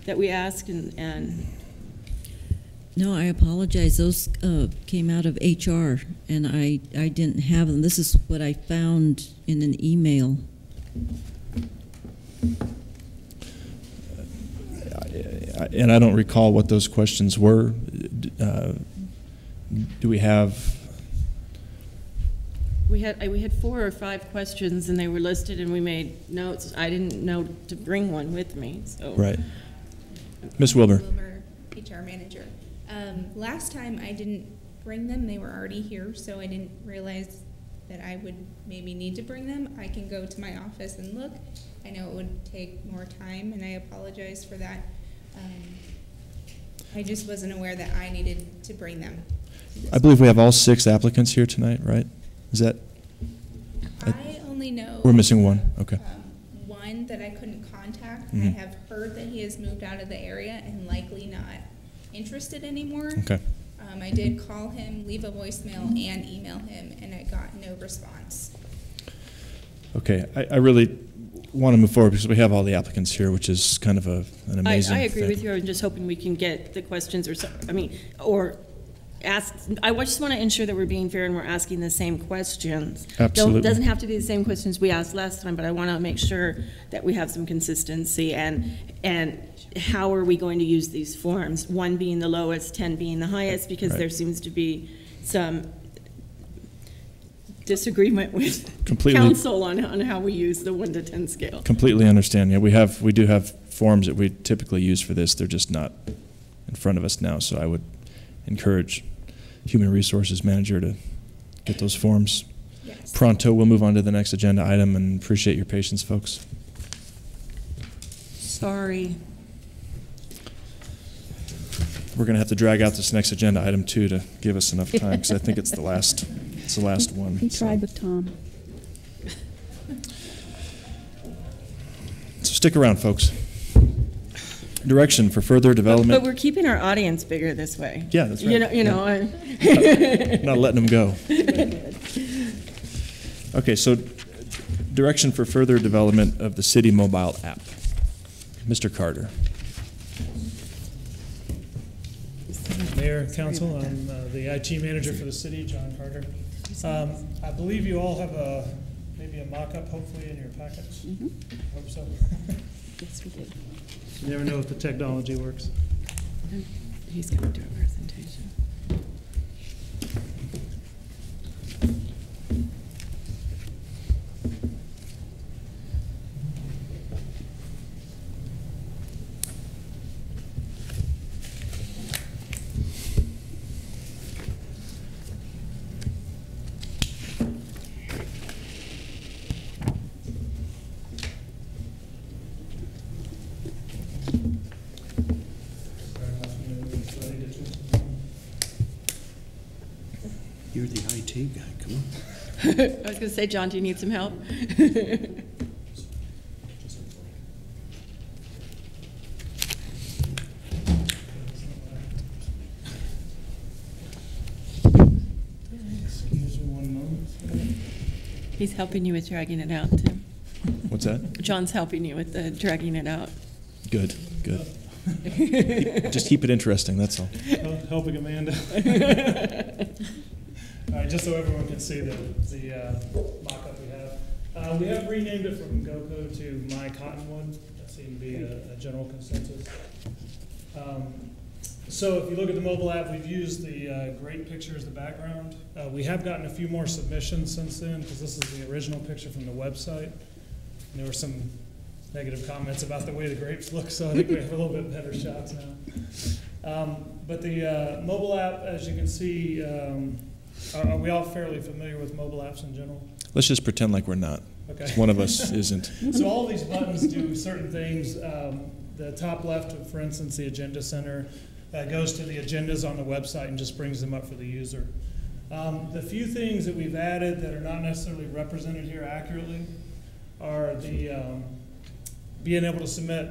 that we asked, and No, I apologize. Those came out of HR, and I didn't have them. This is what I found in an email. And I don't recall what those questions were. Do we have? We had 4 or 5 questions, and they were listed, and we made notes. I didn't know to bring one with me. So. Right. Ms. Wilbur. Wilbur, HR manager. Last time I didn't bring them. They were already here, so I didn't realize that I would maybe need to bring them. I can go to my office and look. I know it would take more time, and I apologize for that. I just wasn't aware that I needed to bring them. I believe we have all 6 applicants here tonight, right? Is that? I only know. We're missing one, okay. One that I couldn't contact. Mhm. I have heard that he has moved out of the area and likely not interested anymore. Okay. I did call him, leave a voicemail, and email him, and I got no response. Okay, I really want to move forward because we have all the applicants here, which is kind of an amazing I agree thing. with you. I'm just hoping we can get the questions or ask. I just want to ensure that we're being fair and we're asking the same questions. Absolutely. It doesn't have to be the same questions we asked last time, but I want to make sure that we have some consistency and how are we going to use these forms, 1 being the lowest, 10 being the highest, because Right. there seems to be some disagreement with Completely. council on how we use the 1 to 10 scale. Completely understand. Yeah, we do have forms that we typically use for this. They're just not in front of us now, so I would encourage Human Resources Manager to get those forms pronto. We'll move on to the next agenda item and appreciate your patience, folks. Sorry. We're going to have to drag out this next agenda item too to give us enough time because I think it's the last one. He tried with Tom. So stick around, folks. Direction for further development. But we're keeping our audience bigger this way. Yeah, that's right. You know. Not letting them go. Okay, so direction for further development of the city mobile app. Mr. Carter. Mayor, Council, I'm the IT manager for the city, John Carter. I believe you all have maybe a mock-up, hopefully, in your packets. Hope so. Yes, we did. You never know if the technology works. He's going to do a presentation. You're the IT guy, come on. I was going to say, John, do you need some help? Excuse me 1 moment. He's helping you with dragging it out, Tim. What's that? John's helping you with the dragging it out. Good. Just keep it interesting, that's all. Helping Amanda. All right, just so everyone can see the mock-up we have. We have renamed it from GoCo to My Cottonwood. That seemed to be a general consensus. So if you look at the mobile app, we've used the great picture as the background. We have gotten a few more submissions since then, because this is the original picture from the website. And there were some negative comments about the way the grapes look, so I think we have a little bit better shots now. But the mobile app, as you can see, are we all fairly familiar with mobile apps in general? Let's just pretend like we're not. Okay. One of us isn't. So all these buttons do certain things. The top left, for instance, the Agenda Center, goes to the agendas on the website and just brings them up for the user. The few things that we've added that are not necessarily represented here accurately are the being able to submit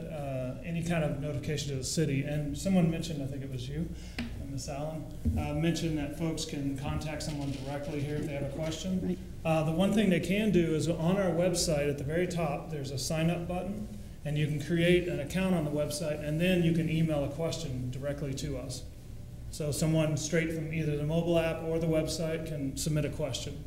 any kind of notification to the city. And someone mentioned, I think it was you, Ms. Allen, mentioned that folks can contact someone directly here if they have a question. Right. The one thing they can do is on our website at the very top, there's a sign up button, and you can create an account on the website, and then you can email a question directly to us. So someone straight from either the mobile app or the website can submit a question.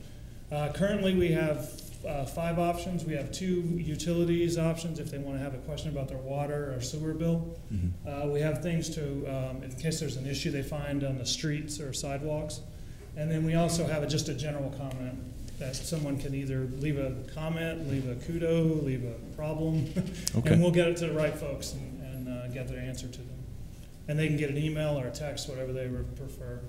Currently we have 5 options. We have 2 utilities options if they want to have a question about their water or sewer bill. Mm-hmm. We have things to, in case there's an issue they find on the streets or sidewalks. And then we also have just a general comment that someone can either leave a comment, leave a kudo, leave a problem, Okay. and we'll get it to the right folks and get their answer to them. And they can get an email or a text, whatever they prefer.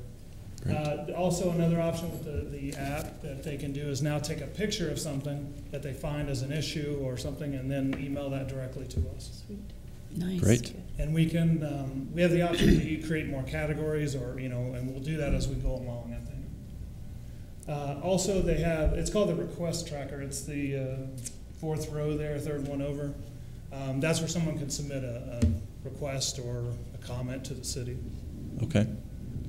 Also, another option with the app that they can do is now take a picture of something that they find as an issue or something and then email that directly to us. Sweet. Nice. Great. And we can, we have the option to create more categories or, and we'll do that as we go along, I think. Also, they have, it's called the request tracker. It's the fourth row there, third one over. That's where someone can submit a request or a comment to the city. Okay.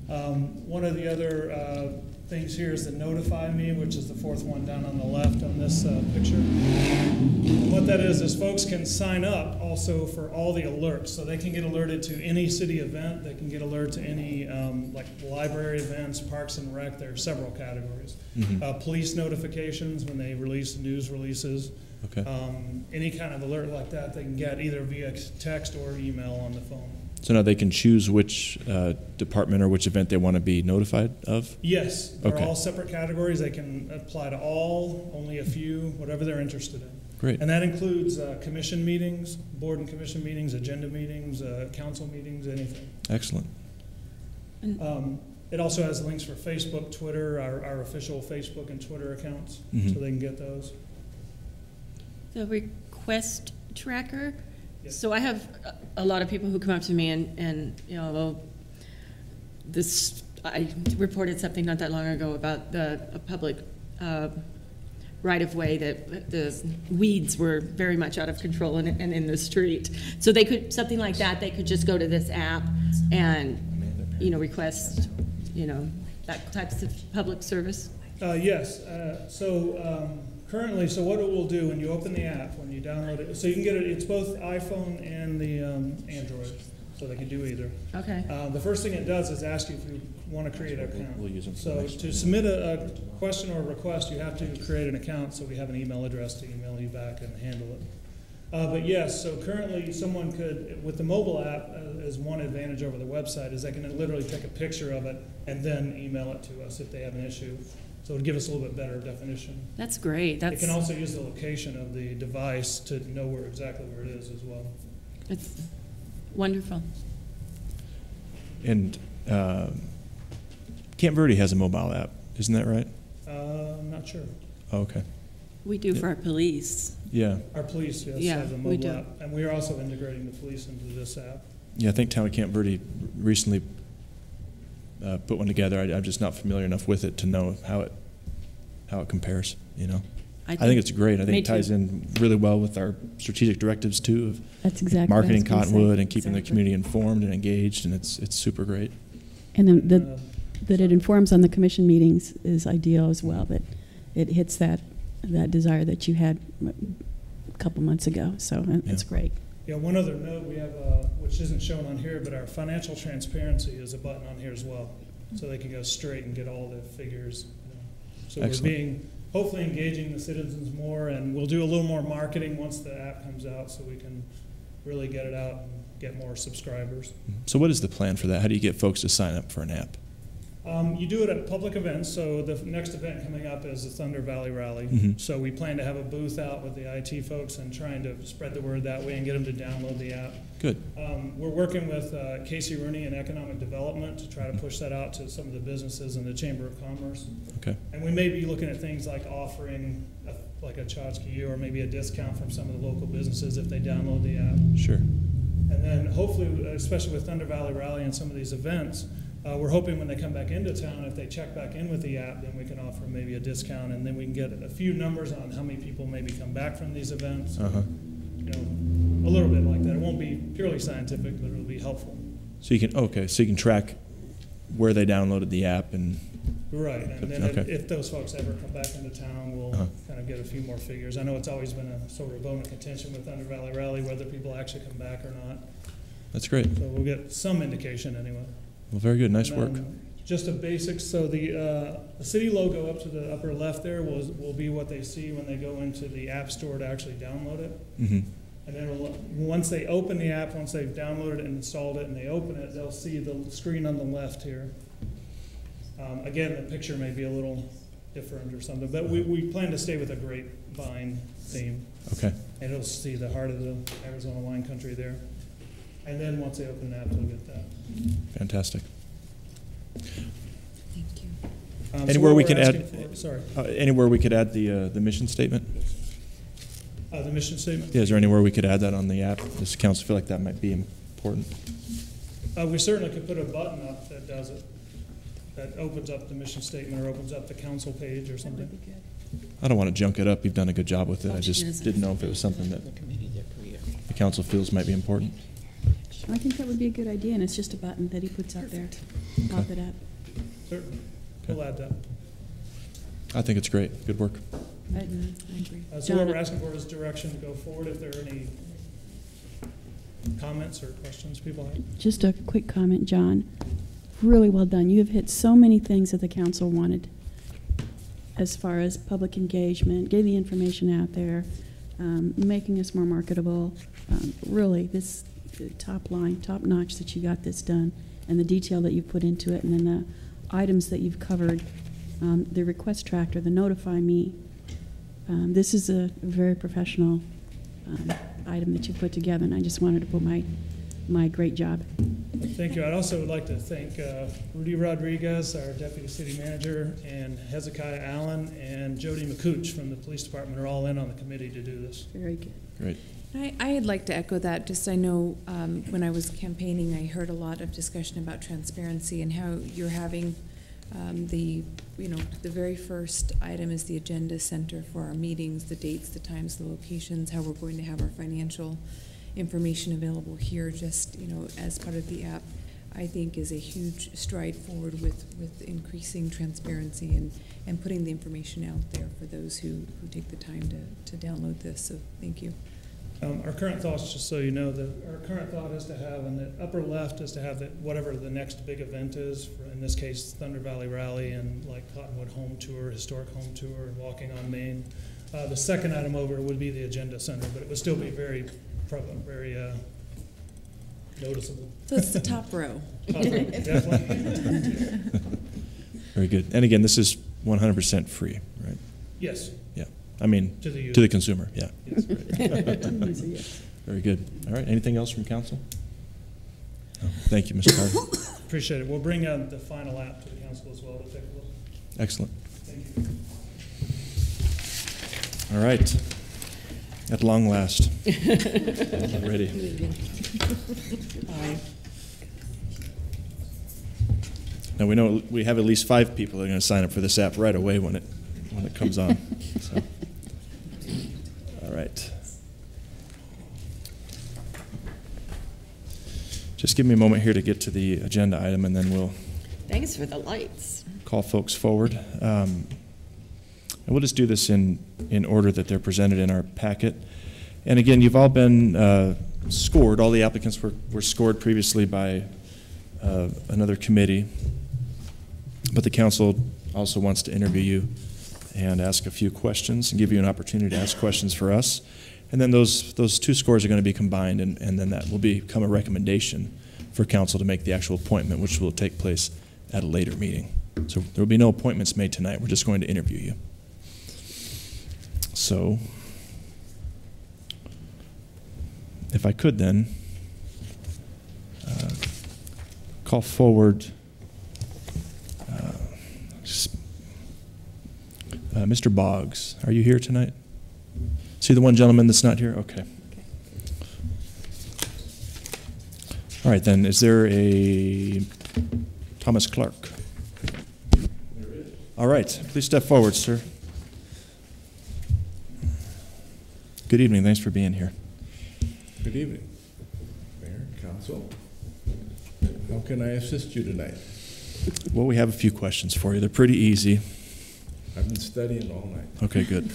One of the other things here is the notify me, which is the fourth one down on the left on this picture. And what that is folks can sign up also for all the alerts. So they can get alerted to any city event. They can get alert to any like library events, parks and rec. There are several categories. Mm-hmm. Police notifications when they release news releases. Okay. Any kind of alert like that they can get either via text or email on the phone. So now they can choose which department or which event they want to be notified of? Yes, they're Okay. all separate categories. They can apply to all, only a few, whatever they're interested in. Great. And that includes commission meetings, board and commission meetings, agenda meetings, council meetings, anything. Excellent. It also has links for Facebook, Twitter, our official Facebook and Twitter accounts, Mm-hmm. so they can get those. The request tracker. Yes. So I have a lot of people who come up to me and well, I reported something not that long ago about a public right-of-way that the weeds were very much out of control and in the street. So they could, something like that, they could just go to this app and, request, that types of public service. Yes. Currently, what it will do when you open the app, when you download it, so you can get it, it's both iPhone and the Android, so they can do either. Okay. The first thing it does is ask you if you want to create an account. We'll use them for So next to submit a question or a request, you have to create an account, so we have an email address to email you back and handle it. But yes, so currently someone could, with the mobile app, as one advantage over the website, is they can literally take a picture of it and then email it to us if they have an issue. So it would give us a little bit better definition. That's great. It can also use the location of the device to know exactly where it is as well. It's wonderful. And Camp Verde has a mobile app, isn't that right? I'm not sure. Oh, okay. We do for our police. Yeah. Our police, yes, Yeah, has a we mobile do. app. And we are also integrating the police into this app. Yeah, I think Town of Camp Verde recently put one together. I'm just not familiar enough with it to know how it compares. I think it's great. I think it ties in really well with our strategic directives too of That's exactly marketing what I was gonna Cottonwood say. and keeping the community informed and engaged, and it's super great. And then that it informs on the commission meetings is ideal as well, that it hits that desire that you had a couple months ago. So it's great. Yeah, one other note we have, which isn't shown on here, but our financial transparency is a button on here as well. So they can go straight and get all the figures. So Excellent. we're being, hopefully engaging the citizens more, and we'll do a little more marketing once the app comes out so we can really get it out and get more subscribers. So what is the plan for that? How do you get folks to sign up for an app? You do it at public events. So the next event coming up is the Thunder Valley Rally. Mhm. So we plan to have a booth out with the IT folks and trying to spread the word that way and get them to download the app. Good. We're working with Casey Rooney in Economic Development to try to push that out to some of the businesses in the Chamber of Commerce. Okay. And we may be looking at things like offering like a tchotchke or maybe a discount from some of the local businesses if they download the app. Sure. And then hopefully, especially with Thunder Valley Rally and some of these events, we're hoping when they come back into town, if they check back in with the app, then we can offer maybe a discount, and then we can get a few numbers on how many people maybe come back from these events. Uh-huh. A little bit like that. It won't be purely scientific, but it'll be helpful. So you can track where they downloaded the app and. Right, and then Okay. if those folks ever come back into town, we'll kind of get a few more figures. I know it's always been a sort of bone of contention with Thunder Valley Rally, whether people actually come back or not. That's great. So we'll get some indication anyway. Well, very good. Nice And work. then just a basic, so the city logo up to the upper left there will be what they see when they go into the app store to actually download it. Mm-hmm. And then once they open the app, once they've downloaded it and installed it and they open it, they'll see the screen on the left here. Again, the picture may be a little different or something, but we plan to stay with a grapevine theme. Okay. And it'll see the heart of the Arizona wine country there. And then once they open the app, they'll get that. Fantastic. Thank you. Anywhere so we what can we're add. asking for- sorry. Anywhere we could add the mission statement. The mission statement? Yeah, is there anywhere we could add that on the app? Does the council feel like that might be important? We certainly could put a button up that does it, that opens up the mission statement or opens up the council page or something. I don't want to junk it up. You've done a good job with it. I just didn't know if it was something that the council feels might be important. I think that would be a good idea, and it's just a button that he puts out there. Pop it up. Certainly. We'll add that. I think it's great. Good work. I agree. So what we're asking for is direction to go forward. If there are any comments or questions people have. Just a quick comment, John. Really well done. You have hit so many things that the council wanted as far as public engagement, getting the information out there, making us more marketable. Really, this top line, top notch that you got this done, and the detail that you put into it, and then the items that you've covered, the request tractor, the notify me. This is a very professional item that you put together, and I just wanted to put my great job. Thank you. I'd also would like to thank Rudy Rodriguez, our Deputy City Manager, and Hezekiah Allen and Jody McCooch from the Police Department are all in on the committee to do this. Very good. Great. I'd like to echo that. Just I know when I was campaigning, I heard a lot of discussion about transparency and how you're having the very first item is the agenda center for our meetings, the dates, the times, the locations, how we're going to have our financial information available here just, as part of the app, I think is a huge stride forward with increasing transparency and putting the information out there for those who take the time to download this. So thank you. Our current thoughts, just so you know, our current thought is to have, in the upper left, is to have whatever the next big event is, in this case, Thunder Valley Rally and like Cottonwood Home Tour, Historic Home Tour, and Walking on Main. The second item over would be the Agenda Center, but it would still be very noticeable. So it's the top row. Top row, definitely. Very good. And again, this is 100% free, right? Yes. Yeah. I mean, to the consumer, yeah. Yes, Very good. All right, anything else from council? Oh, thank you, Mr. Carter. Appreciate it. We'll bring the final app to the council as well to take a look. Excellent. Thank you. All right. At long last. Ready. Now we know we have at least 5 people that are going to sign up for this app right away when it comes on. So. All right. Just give me a moment here to get to the agenda item, and then we'll. Thanks for the lights. Call folks forward. And we'll just do this in order that they're presented in our packet. And again, you've all been scored. All the applicants were scored previously by another committee. But the council also wants to interview you and ask a few questions and give you an opportunity to ask questions for us. And then those 2 scores are going to be combined, and then that will become a recommendation for council to make the actual appointment, which will take place at a later meeting. So there will be no appointments made tonight. We're just going to interview you. So, if I could then, call forward Mr. Boggs. Are you here tonight? See the one gentleman that's not here? Okay. All right, then, is there a Thomas Clark? There is. All right, please step forward, sir. Good evening. Thanks for being here. Good evening, Mayor, Council. How can I assist you tonight? Well, we have a few questions for you. They're pretty easy. I've been studying all night. Okay, good.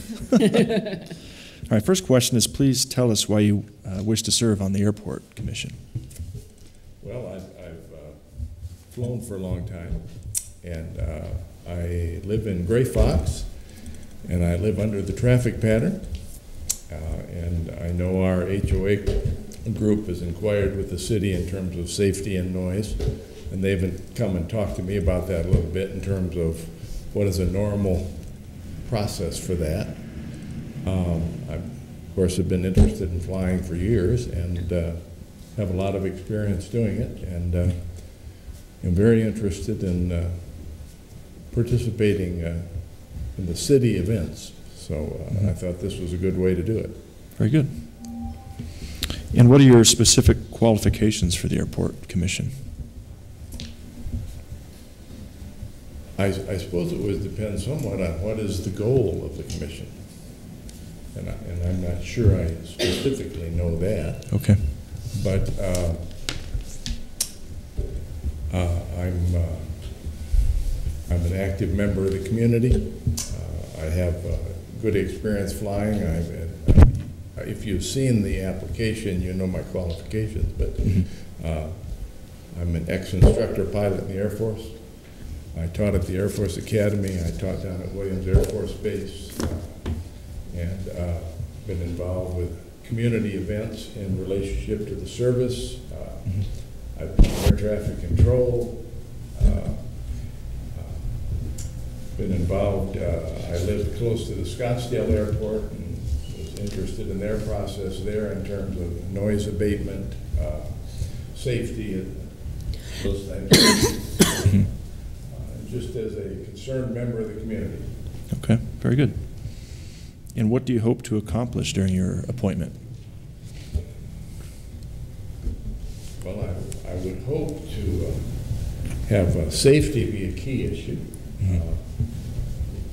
All right, first question is, please tell us why you wish to serve on the Airport Commission. Well, I've flown for a long time, and I live in Gray Fox, and I live under the traffic pattern. And I know our HOA group has inquired with the city in terms of safety and noise, and they've come and talked to me about that a little bit in terms of what is a normal process for that. I, of course, have been interested in flying for years and have a lot of experience doing it, and am very interested in participating in the city events. So I thought this was a good way to do it. Very good. And what are your specific qualifications for the Airport Commission? I suppose it would depend somewhat on what is the goal of the commission. And I'm not sure I specifically know that. Okay. But I'm an active member of the community. I have good experience flying. If you've seen the application, you know my qualifications, but I'm an ex-instructor pilot in the Air Force. I taught at the Air Force Academy. I taught down at Williams Air Force Base, and been involved with community events in relationship to the service. I've been air traffic control. Been involved. I lived close to the Scottsdale Airport and was interested in their process there in terms of noise abatement, safety, and those things. Just as a concerned member of the community. Okay, very good. And what do you hope to accomplish during your appointment? Well, I would hope to have safety be a key issue.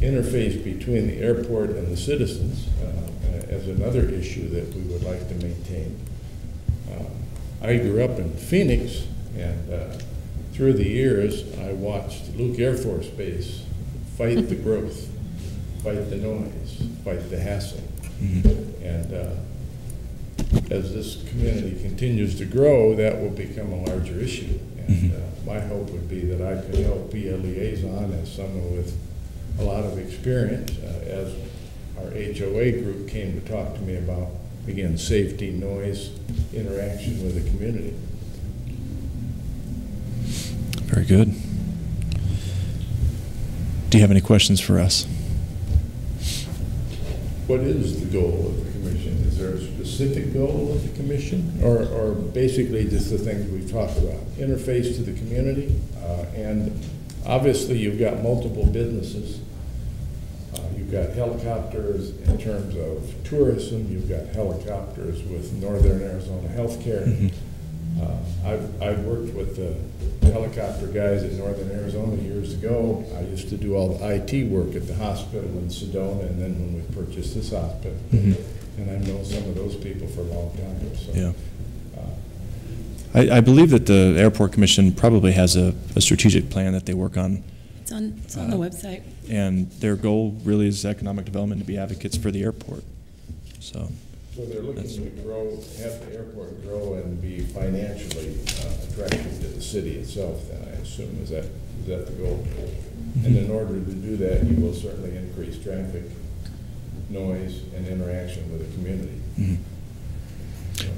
Interface between the airport and the citizens as another issue that we would like to maintain. I grew up in Phoenix, and through the years, I watched Luke Air Force Base fight the growth, fight the noise, fight the hassle. And as this community continues to grow, that will become a larger issue. And my hope would be that I could help be a liaison as someone with a lot of experience as our HOA group came to talk to me about, again, safety, noise, interaction with the community. Very good. Do you have any questions for us? What is the goal of the commission? Is there a specific goal of the commission? Or basically just the things we've talked about? Interface to the community, and obviously you've got multiple businesses. You've got helicopters in terms of tourism. You've got helicopters with Northern Arizona Healthcare. I've worked with the helicopter guys at Northern Arizona years ago. I used to do all the IT work at the hospital in Sedona, and then when we purchased this hospital. And I've known some of those people for a long time. So, yeah. I believe that the Airport Commission probably has a strategic plan that they work on. It's on the website. And their goal really is economic development, to be advocates for the airport. So they're looking to grow, have the airport grow and be financially attractive to the city itself, then I assume. Is that the goal? And in order to do that, you will certainly increase traffic, noise, and interaction with the community.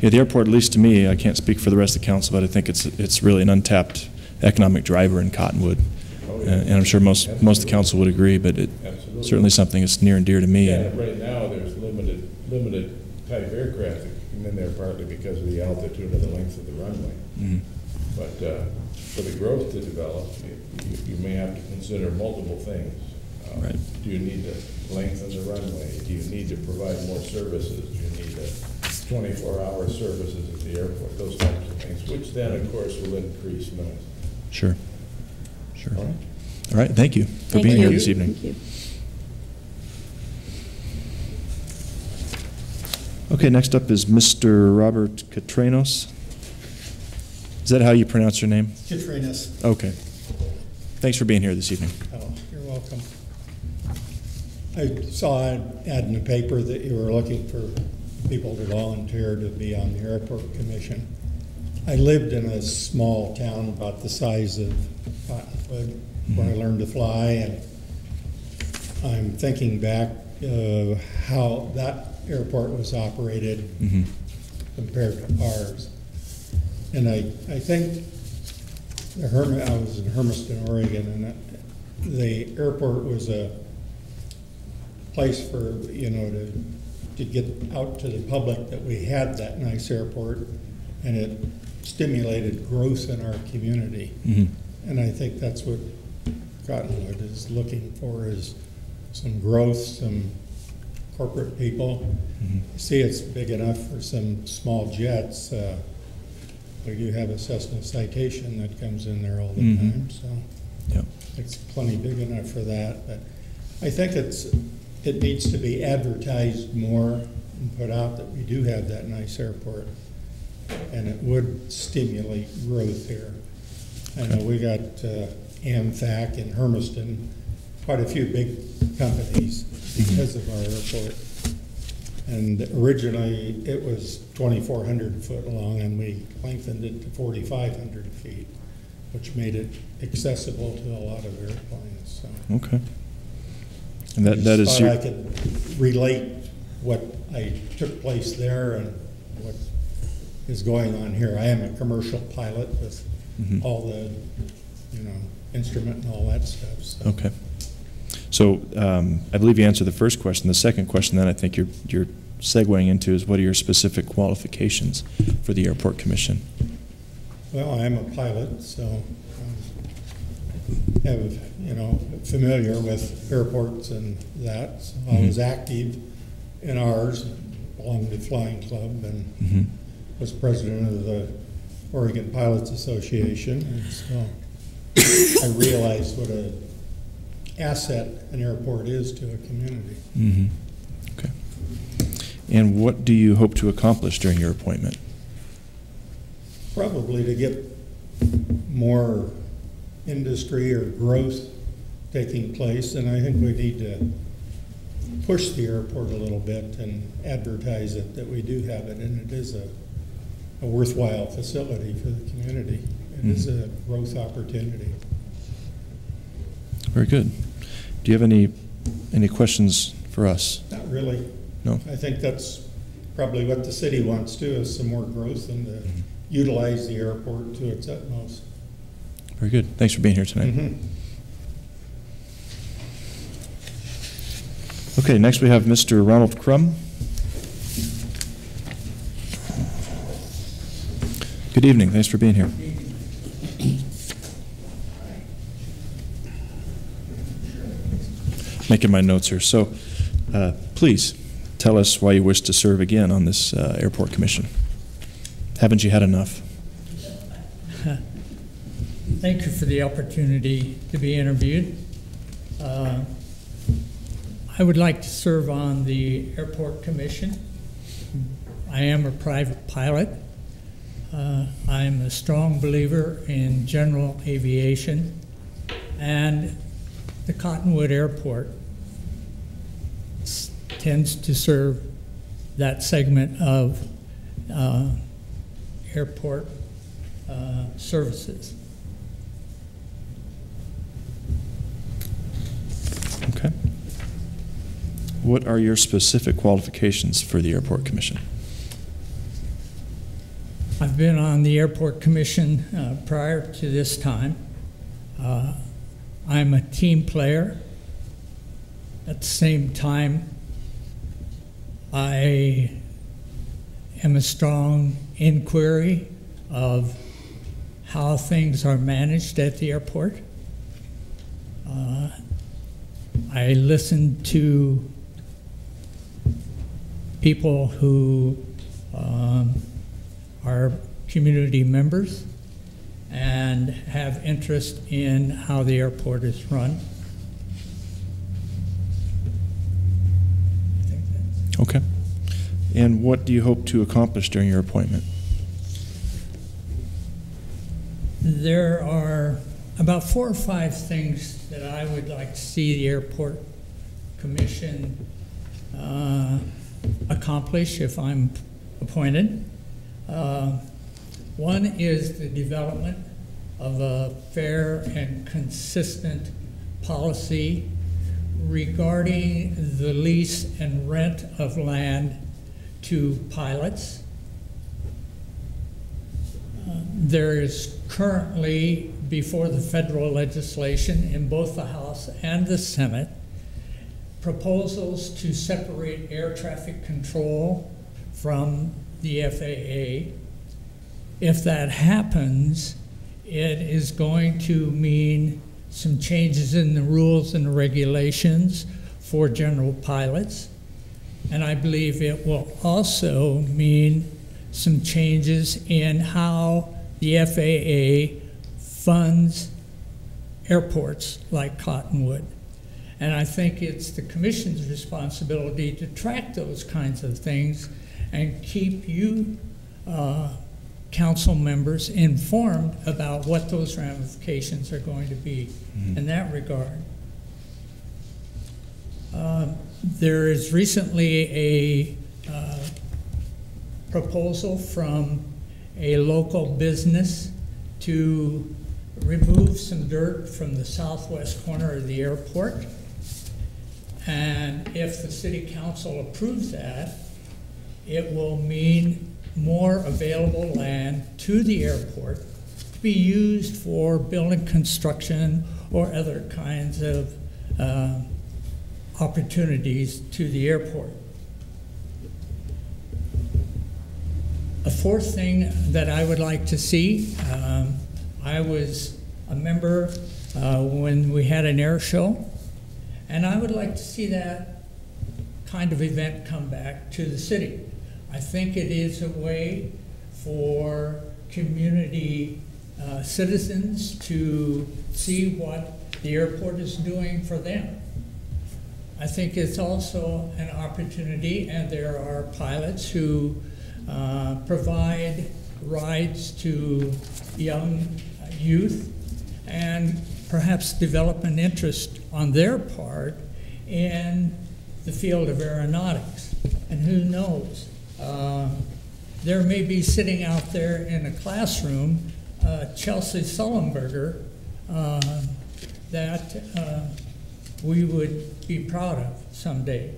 Yeah, the airport, at least to me, I can't speak for the rest of the council, but I think it's really an untapped economic driver in Cottonwood. And I'm sure most of the council would agree, but it's certainly something that's near and dear to me. Yeah, right now there's limited type aircraft that come in there partly because of the altitude and the length of the runway. But for the growth to develop, you may have to consider multiple things. Right. Do you need to lengthen the runway? Do you need to provide more services? Do you need 24-hour services at the airport? Those types of things, which then, of course, will increase noise. Sure. Sure. All right. All right. Thank you for being here this evening. Thank you. Okay, next up is Mr. Robert Katranos. Is that how you pronounce your name? Katranos. Okay. Thanks for being here this evening. Oh, you're welcome. I saw an ad in the paper that you were looking for people to volunteer to be on the airport commission. I lived in a small town about the size of Cottonwood where I learned to fly, and I'm thinking back how that airport was operated compared to ours. And I think I was in Hermiston, Oregon, and the airport was a place for, to get out to the public that we had that nice airport, and it stimulated growth in our community. And I think that's what Cottonwood is looking for, is some growth, some corporate people. See, it's big enough for some small jets. We do have a Cessna Citation that comes in there all the time, so yep. It's plenty big enough for that. But I think it needs to be advertised more and put out that we do have that nice airport, and it would stimulate growth here. I know we got AmThac in Hermiston, quite a few big companies because of our airport. And originally it was 2,400 foot long, and we lengthened it to 4,500 feet, which made it accessible to a lot of airplanes. So. Okay. And that is I could relate what took place there and what is going on here. I am a commercial pilot with all the, instrument and all that stuff. So. Okay. So I believe you answered the first question. The second question then I think you're segueing into is what are your specific qualifications for the Airport Commission? Well, I'm a pilot, so I'm familiar with airports and that. So I was active in A.R.S, belonged to the Flying Club, and was president of the Oregon Pilots Association. And so I realized what an asset an airport is to a community. Okay. And what do you hope to accomplish during your appointment? Probably to get more industry or growth taking place, and I think we need to push the airport a little bit and advertise it that we do have it, and it is a worthwhile facility for the community. It is a growth opportunity. Very good. Do you have any questions for us? Not really. No. I think that's probably what the city wants too, is some more growth and to utilize the airport to its utmost. Very good. Thanks for being here tonight. Okay, next we have Mr. Ronald Crum. Good evening. Thanks for being here. Making my notes here. So please tell us why you wish to serve again on this Airport Commission. Haven't you had enough? Thank you for the opportunity to be interviewed. I would like to serve on the Airport Commission. I am a private pilot. I'm a strong believer in general aviation, and the Cottonwood Airport tends to serve that segment of airport services. Okay. What are your specific qualifications for the Airport Commission? I've been on the Airport Commission prior to this time. I'm a team player. At the same time, I am a strong inquiry of how things are managed at the airport. I listen to people who are community members and have interest in how the airport is run. Okay. And what do you hope to accomplish during your appointment? There are about 4 or 5 things that I would like to see the Airport Commission accomplish if I'm appointed. One is the development of a fair and consistent policy regarding the lease and rent of land to pilots. There is currently before the federal legislation in both the House and the Senate proposals to separate air traffic control from the FAA. If that happens, it is going to mean some changes in the rules and regulations for general pilots. And I believe it will also mean some changes in how the FAA funds airports like Cottonwood. And I think it's the Commission's responsibility to track those kinds of things and keep you council members informed about what those ramifications are going to be in that regard. There is recently a proposal from a local business to remove some dirt from the southwest corner of the airport. And if the city council approves that, it will mean more available land to the airport to be used for building construction or other kinds of opportunities to the airport. A fourth thing that I would like to see, I was a member when we had an air show, and I would like to see that kind of event come back to the city. I think it is a way for community citizens to see what the airport is doing for them. I think it's also an opportunity, and there are pilots who provide rides to young youth and perhaps develop an interest on their part in the field of aeronautics. And who knows, there may be sitting out there in a classroom Chelsea Sullenberger that we would be proud of someday.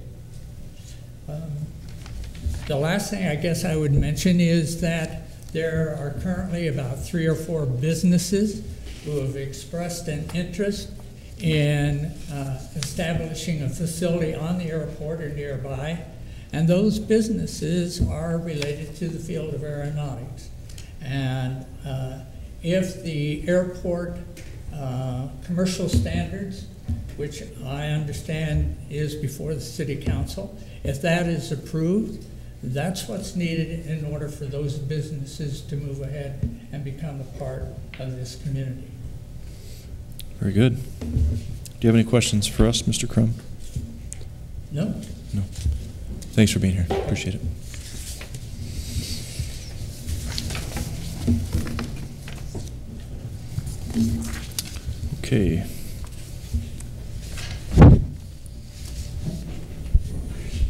The last thing I guess I would mention is that there are currently about 3 or 4 businesses who have expressed an interest in establishing a facility on the airport or nearby, and those businesses are related to the field of aeronautics. And if the airport commercial standards, which I understand is before the City Council, if that is approved, that's what's needed in order for those businesses to move ahead and become a part of this community. Very good. Do you have any questions for us, Mr. Crum? No. No. Thanks for being here. Appreciate it. Okay.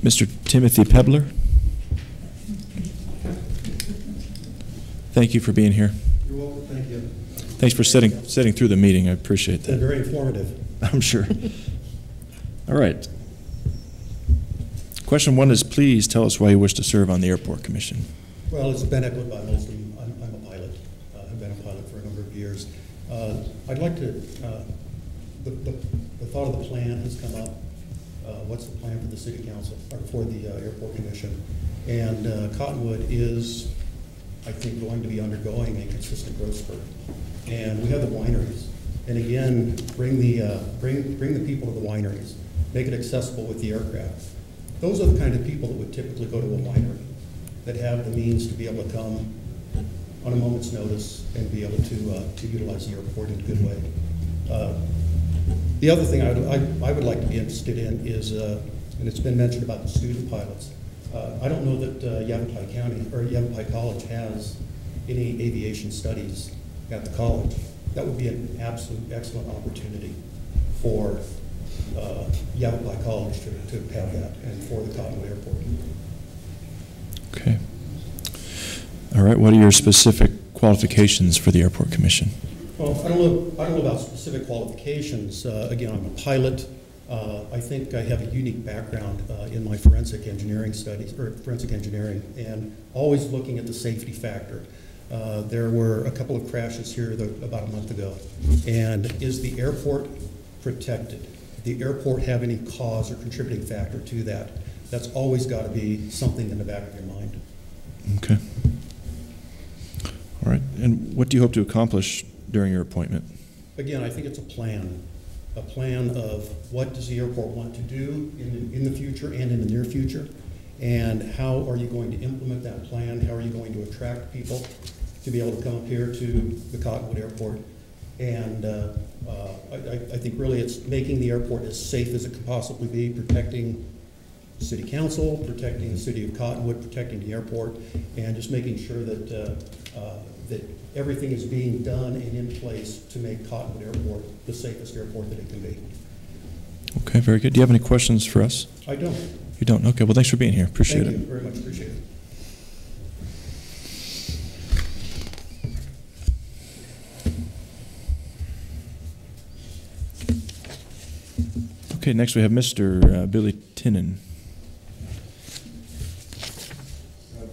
Mr. Timothy Pebler. Thank you for being here. You're welcome. Thank you. Thanks for sitting through the meeting. I appreciate that. It's been very informative. I'm sure. All right. Question 1 is, please tell us why you wish to serve on the Airport Commission. Well, it's been echoed by most of them. I'm a pilot. I've been a pilot for a number of years. I'd like to, the thought of the plan has come up. What's the plan for the City Council, or for the Airport Commission? And Cottonwood is, I think, going to be undergoing a consistent growth spurt. And we have the wineries. And again, bring the people to the wineries. Make it accessible with the aircraft. Those are the kind of people that would typically go to a winery, that have the means to be able to come on a moment's notice and be able to utilize the airport in a good way. The other thing I would like to be interested in is, and it's been mentioned about the student pilots. I don't know that Yavapai County or Yavapai College has any aviation studies at the college. That would be an absolute excellent opportunity for Yavapai College to have that, and for the Cottonwood Airport. Okay. All right. What are your specific qualifications for the Airport Commission? Well, I don't know about specific qualifications. Again, I'm a pilot. I think I have a unique background in my forensic engineering studies, or forensic engineering, and always looking at the safety factor. There were a couple of crashes here about a month ago. And is the airport protected? Did the airport have any cause or contributing factor to that? That's always got to be something in the back of your mind. Okay. All right. And what do you hope to accomplish during your appointment? Again, I think it's a plan of what does the airport want to do in the future and in the near future. And how are you going to implement that plan? How are you going to attract people to be able to come up here to the Cottonwood Airport? And I think really it's making the airport as safe as it can possibly be, protecting the city council, protecting the city of Cottonwood, protecting the airport, and just making sure that that everything is being done and in place to make Cottonwood Airport the safest airport that it can be. Okay, very good. Do you have any questions for us? I don't. You don't? Okay, well, thanks for being here. Appreciate it. Thank you very much. Appreciate it. Okay, next we have Mr. Billy Tinnen.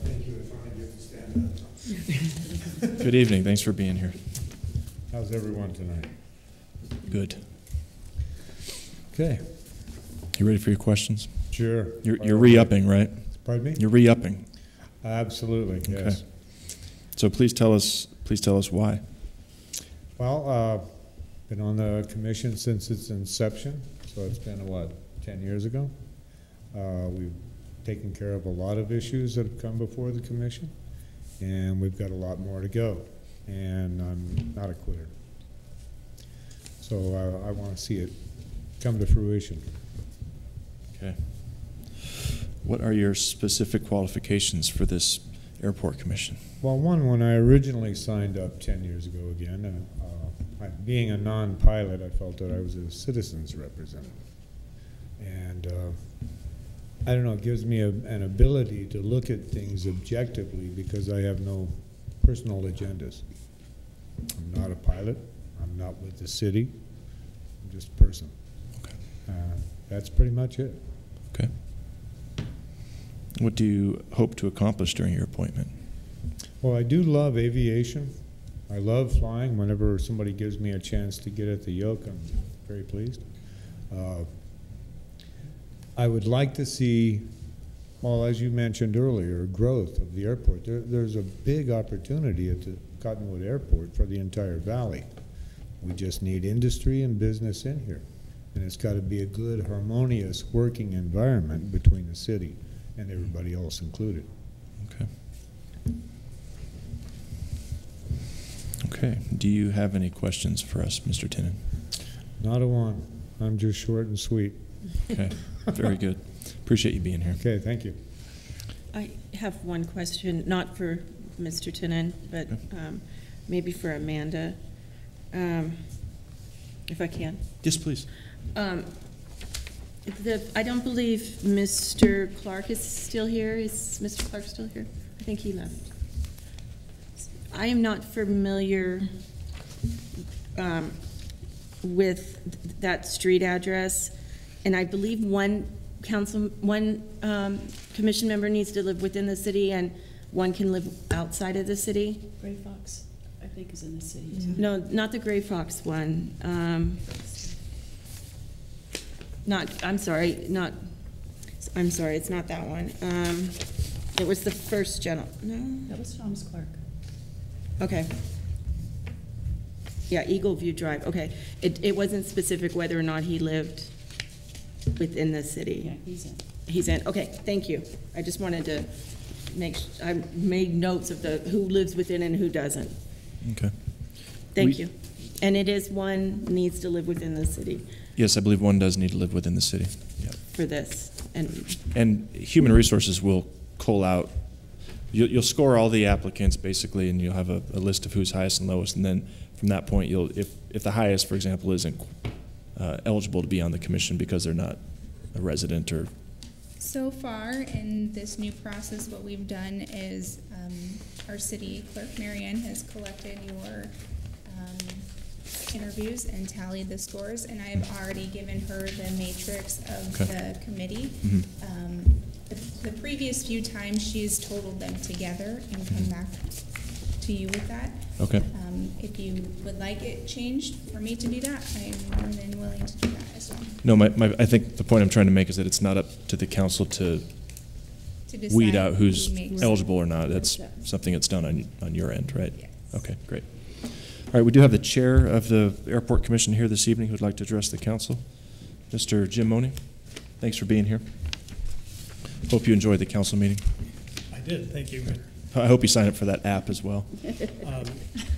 Thank you. If I get to stand up. Good evening. Thanks for being here. How's everyone tonight? Good. Okay. You ready for your questions? Sure. You're re-upping, right? Pardon me? You're re-upping. Absolutely. Yes. Okay. So please tell us why. Well, been on the commission since its inception, so it's been what, 10 years ago. We've taken care of a lot of issues that have come before the commission, and we've got a lot more to go. And I'm not a quitter, so I want to see it come to fruition. Okay. What are your specific qualifications for this airport commission? Well, when I originally signed up 10 years ago again, being a non-pilot, I felt that I was a citizen's representative. And I don't know, it gives me an ability to look at things objectively because I have no personal agendas. I'm not a pilot. I'm not with the city. I'm just a person. Okay. That's pretty much it. Okay. What do you hope to accomplish during your appointment? Well, I do love aviation. I love flying. Whenever somebody gives me a chance to get at the yoke, I'm very pleased. I would like to see, well, as you mentioned earlier, growth of the airport. There's a big opportunity at the Cottonwood Airport for the entire valley. We just need industry and business in here. And it's got to be a good, harmonious working environment between the city and everybody else included. Okay. Okay. Do you have any questions for us, Mr. Tinnen? Not a one. I'm just short and sweet. Okay. Very good. Appreciate you being here. Okay, thank you. I have one question, not for Mr. Tinnen, but maybe for Amanda, if I can. Yes, please. I don't believe Mr. Clark is still here. Is Mr. Clark still here? I think he left. I am not familiar with that street address, and I believe one commission member needs to live within the city and one can live outside of the city. Gray Fox, I think, is in the city. No, not the Gray Fox one. I'm sorry, it's not that one. It was the first general, no? That was Thomas Clark. Okay. Yeah, Eagle View Drive, okay. It wasn't specific whether or not he lived within the city. Yeah, he's in. He's in, okay, thank you. I just wanted to I made notes of who lives within and who doesn't. Okay. Thank you. And it is one needs to live within the city. Yes, I believe one does need to live within the city. Yep. For this. And Human Resources will cull out, you'll score all the applicants basically, and you'll have a list of who's highest and lowest, and then from that point, if the highest, for example, isn't eligible to be on the commission because they're not a resident or. So far in this new process, what we've done is our city clerk, Marianne, has collected your interviews and tallied the scores, and I've already given her the matrix of the committee. Mm-hmm. The previous few times she's totaled them together and come back to you with that. Okay. If you would like it changed for me to do that, I'm more than willing to do that as well. No, I think the point I'm trying to make is that it's not up to the council to weed out who's eligible or not. That's something that's done on your end, right? Yes. Okay, great. All right, we do have the chair of the Airport Commission here this evening who would like to address the council, Mr. Jim Money. Thanks for being here. Hope you enjoyed the council meeting. I did, thank you, Mayor. I hope you sign up for that app as well. I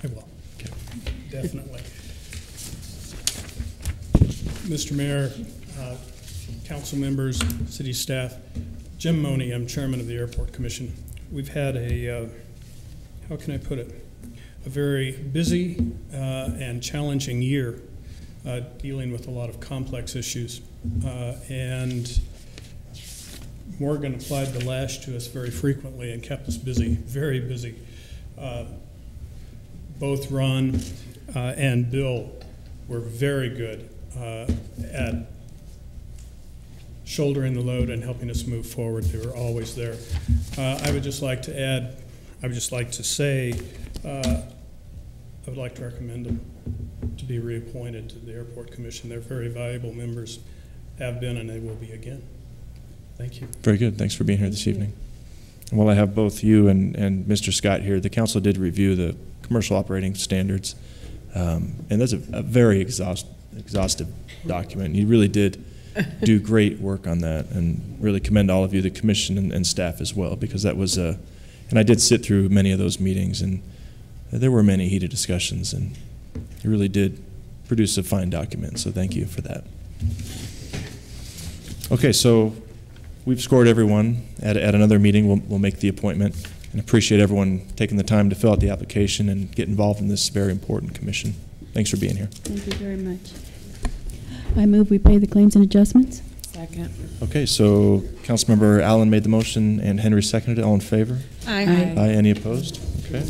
will, definitely. Mr. Mayor, council members, city staff, Jim Money, I'm chairman of the Airport Commission. We've had a, how can I put it, a very busy and challenging year dealing with a lot of complex issues. And Morgan applied the lash to us very frequently and kept us busy, very busy. Both Ron and Bill were very good at shouldering the load and helping us move forward. They were always there. I would just like to add, I would just like to say, I would like to recommend them to be reappointed to the Airport Commission. They're very valuable members, have been, and they will be again. Thank you. Very good. Thanks for being here this evening. And while I have both you and Mr. Scott here, the council did review the commercial operating standards, and that's a very exhaustive document. You really did do great work on that, and really commend all of you, the commission and staff as well, because that was and I did sit through many of those meetings, and there were many heated discussions, and you really did produce a fine document, so thank you for that. Okay, so we've scored everyone. At another meeting, we'll make the appointment, and appreciate everyone taking the time to fill out the application and get involved in this very important commission. Thanks for being here. Thank you very much. I move we pay the claims and adjustments. Second. Okay, so Councilmember Allen made the motion and Henry seconded it. All in favor? Aye. Aye. Any opposed? Okay.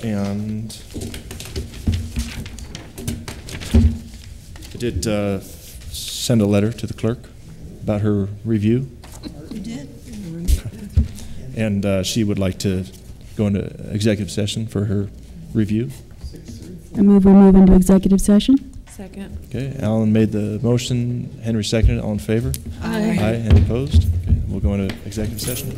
And I did send a letter to the clerk about her review. You did? And she would like to go into executive session for her review. I move we move into executive session. Second. Okay, Alan made the motion, Henry seconded it. All in favor? Aye. Aye. Any opposed? Okay, we'll go into executive session.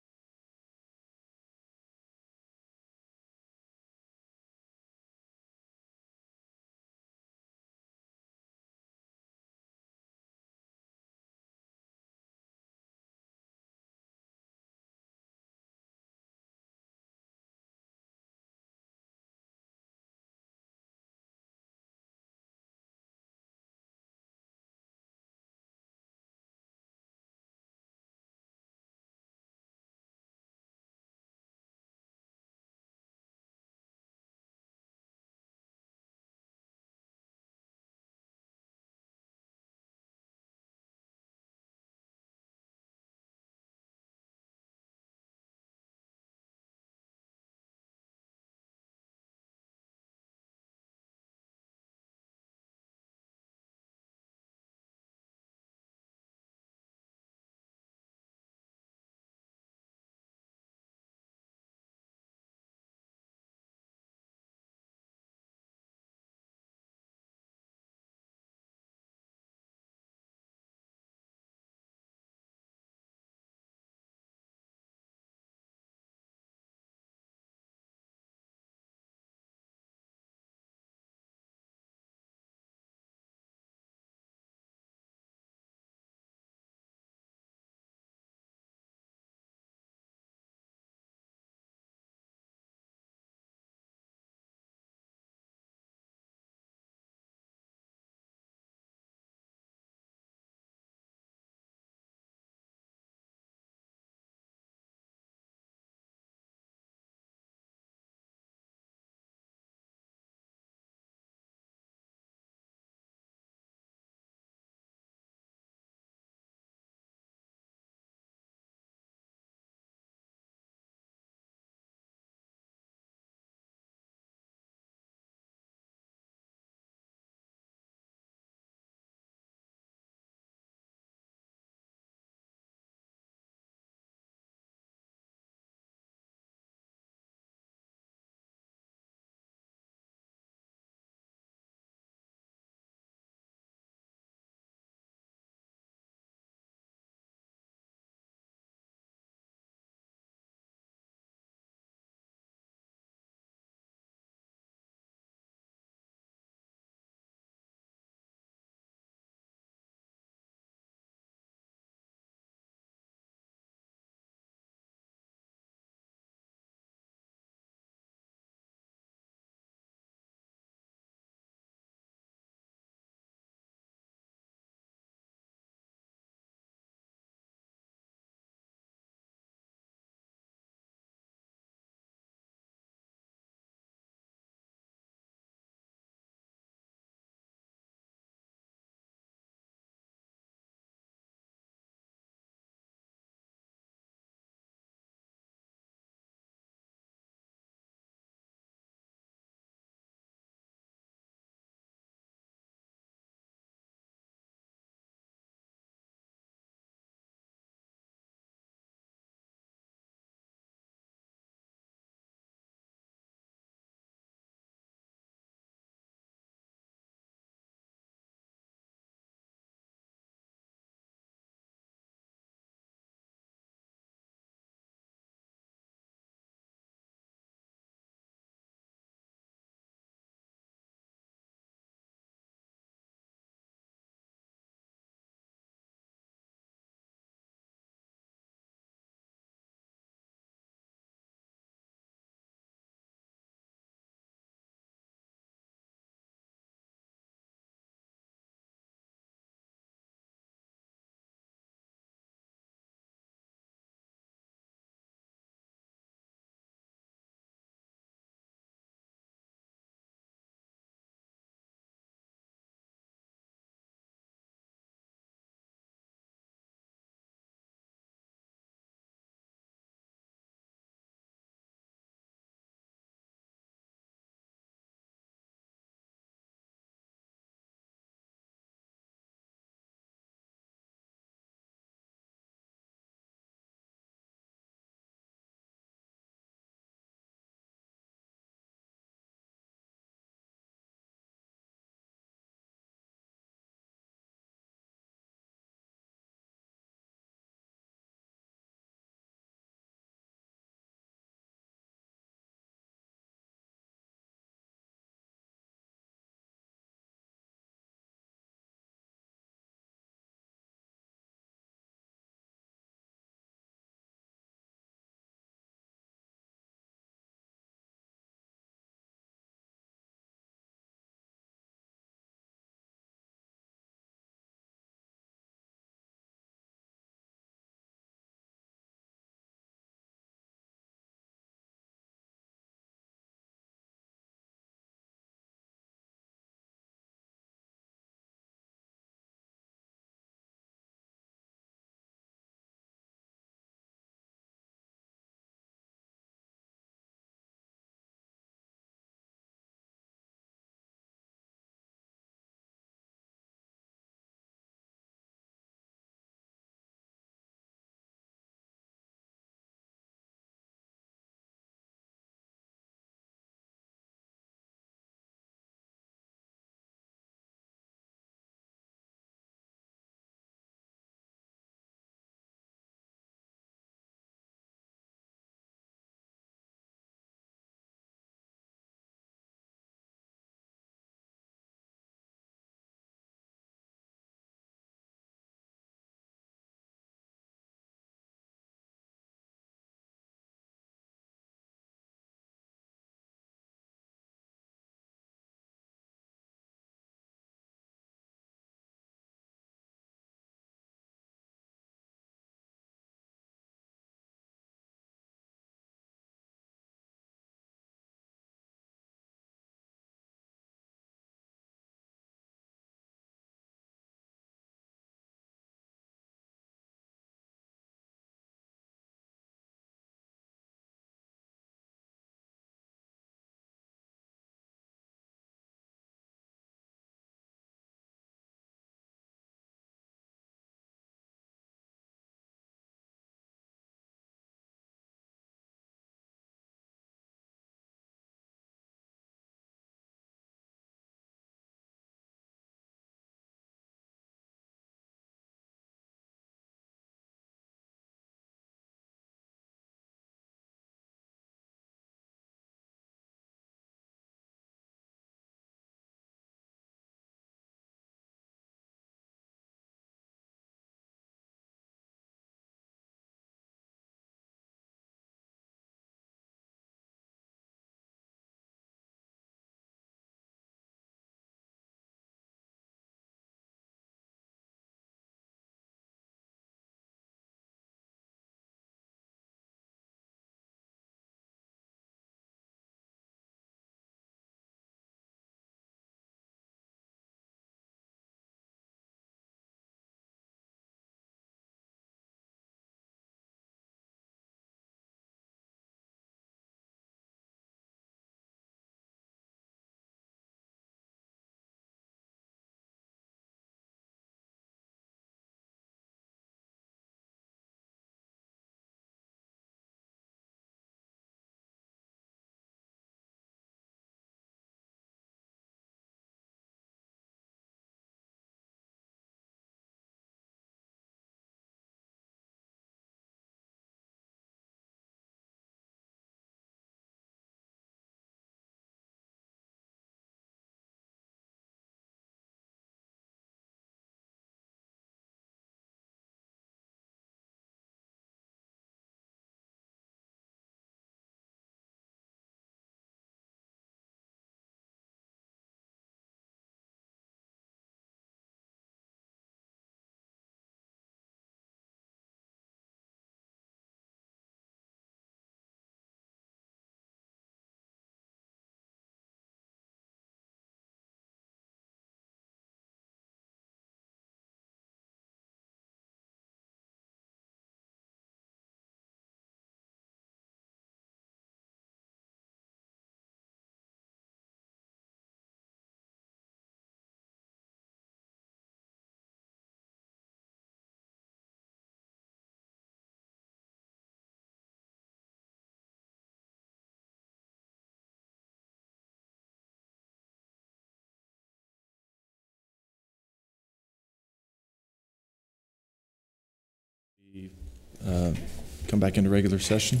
Come back into regular session.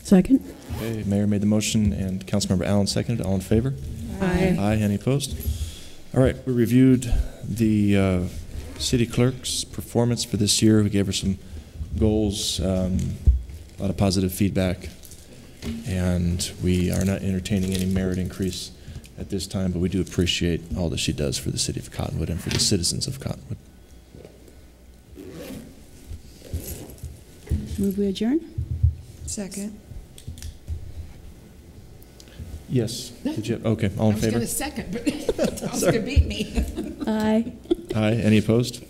Second. Okay, Mayor made the motion and Councilmember Allen seconded. All in favor? Aye. Aye. Any opposed? All right, we reviewed the city clerk's performance for this year. We gave her some goals, a lot of positive feedback, and we are not entertaining any merit increase at this time, but we do appreciate all that she does for the city of Cottonwood and for the citizens of Cottonwood. Move we adjourn? Second. Yes. Did you? Okay. All in favor? I was going to second, but Tom's going to beat me. Aye. Aye. Any opposed?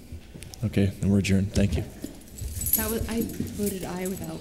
Okay, then we're adjourned. Thank you. I voted aye without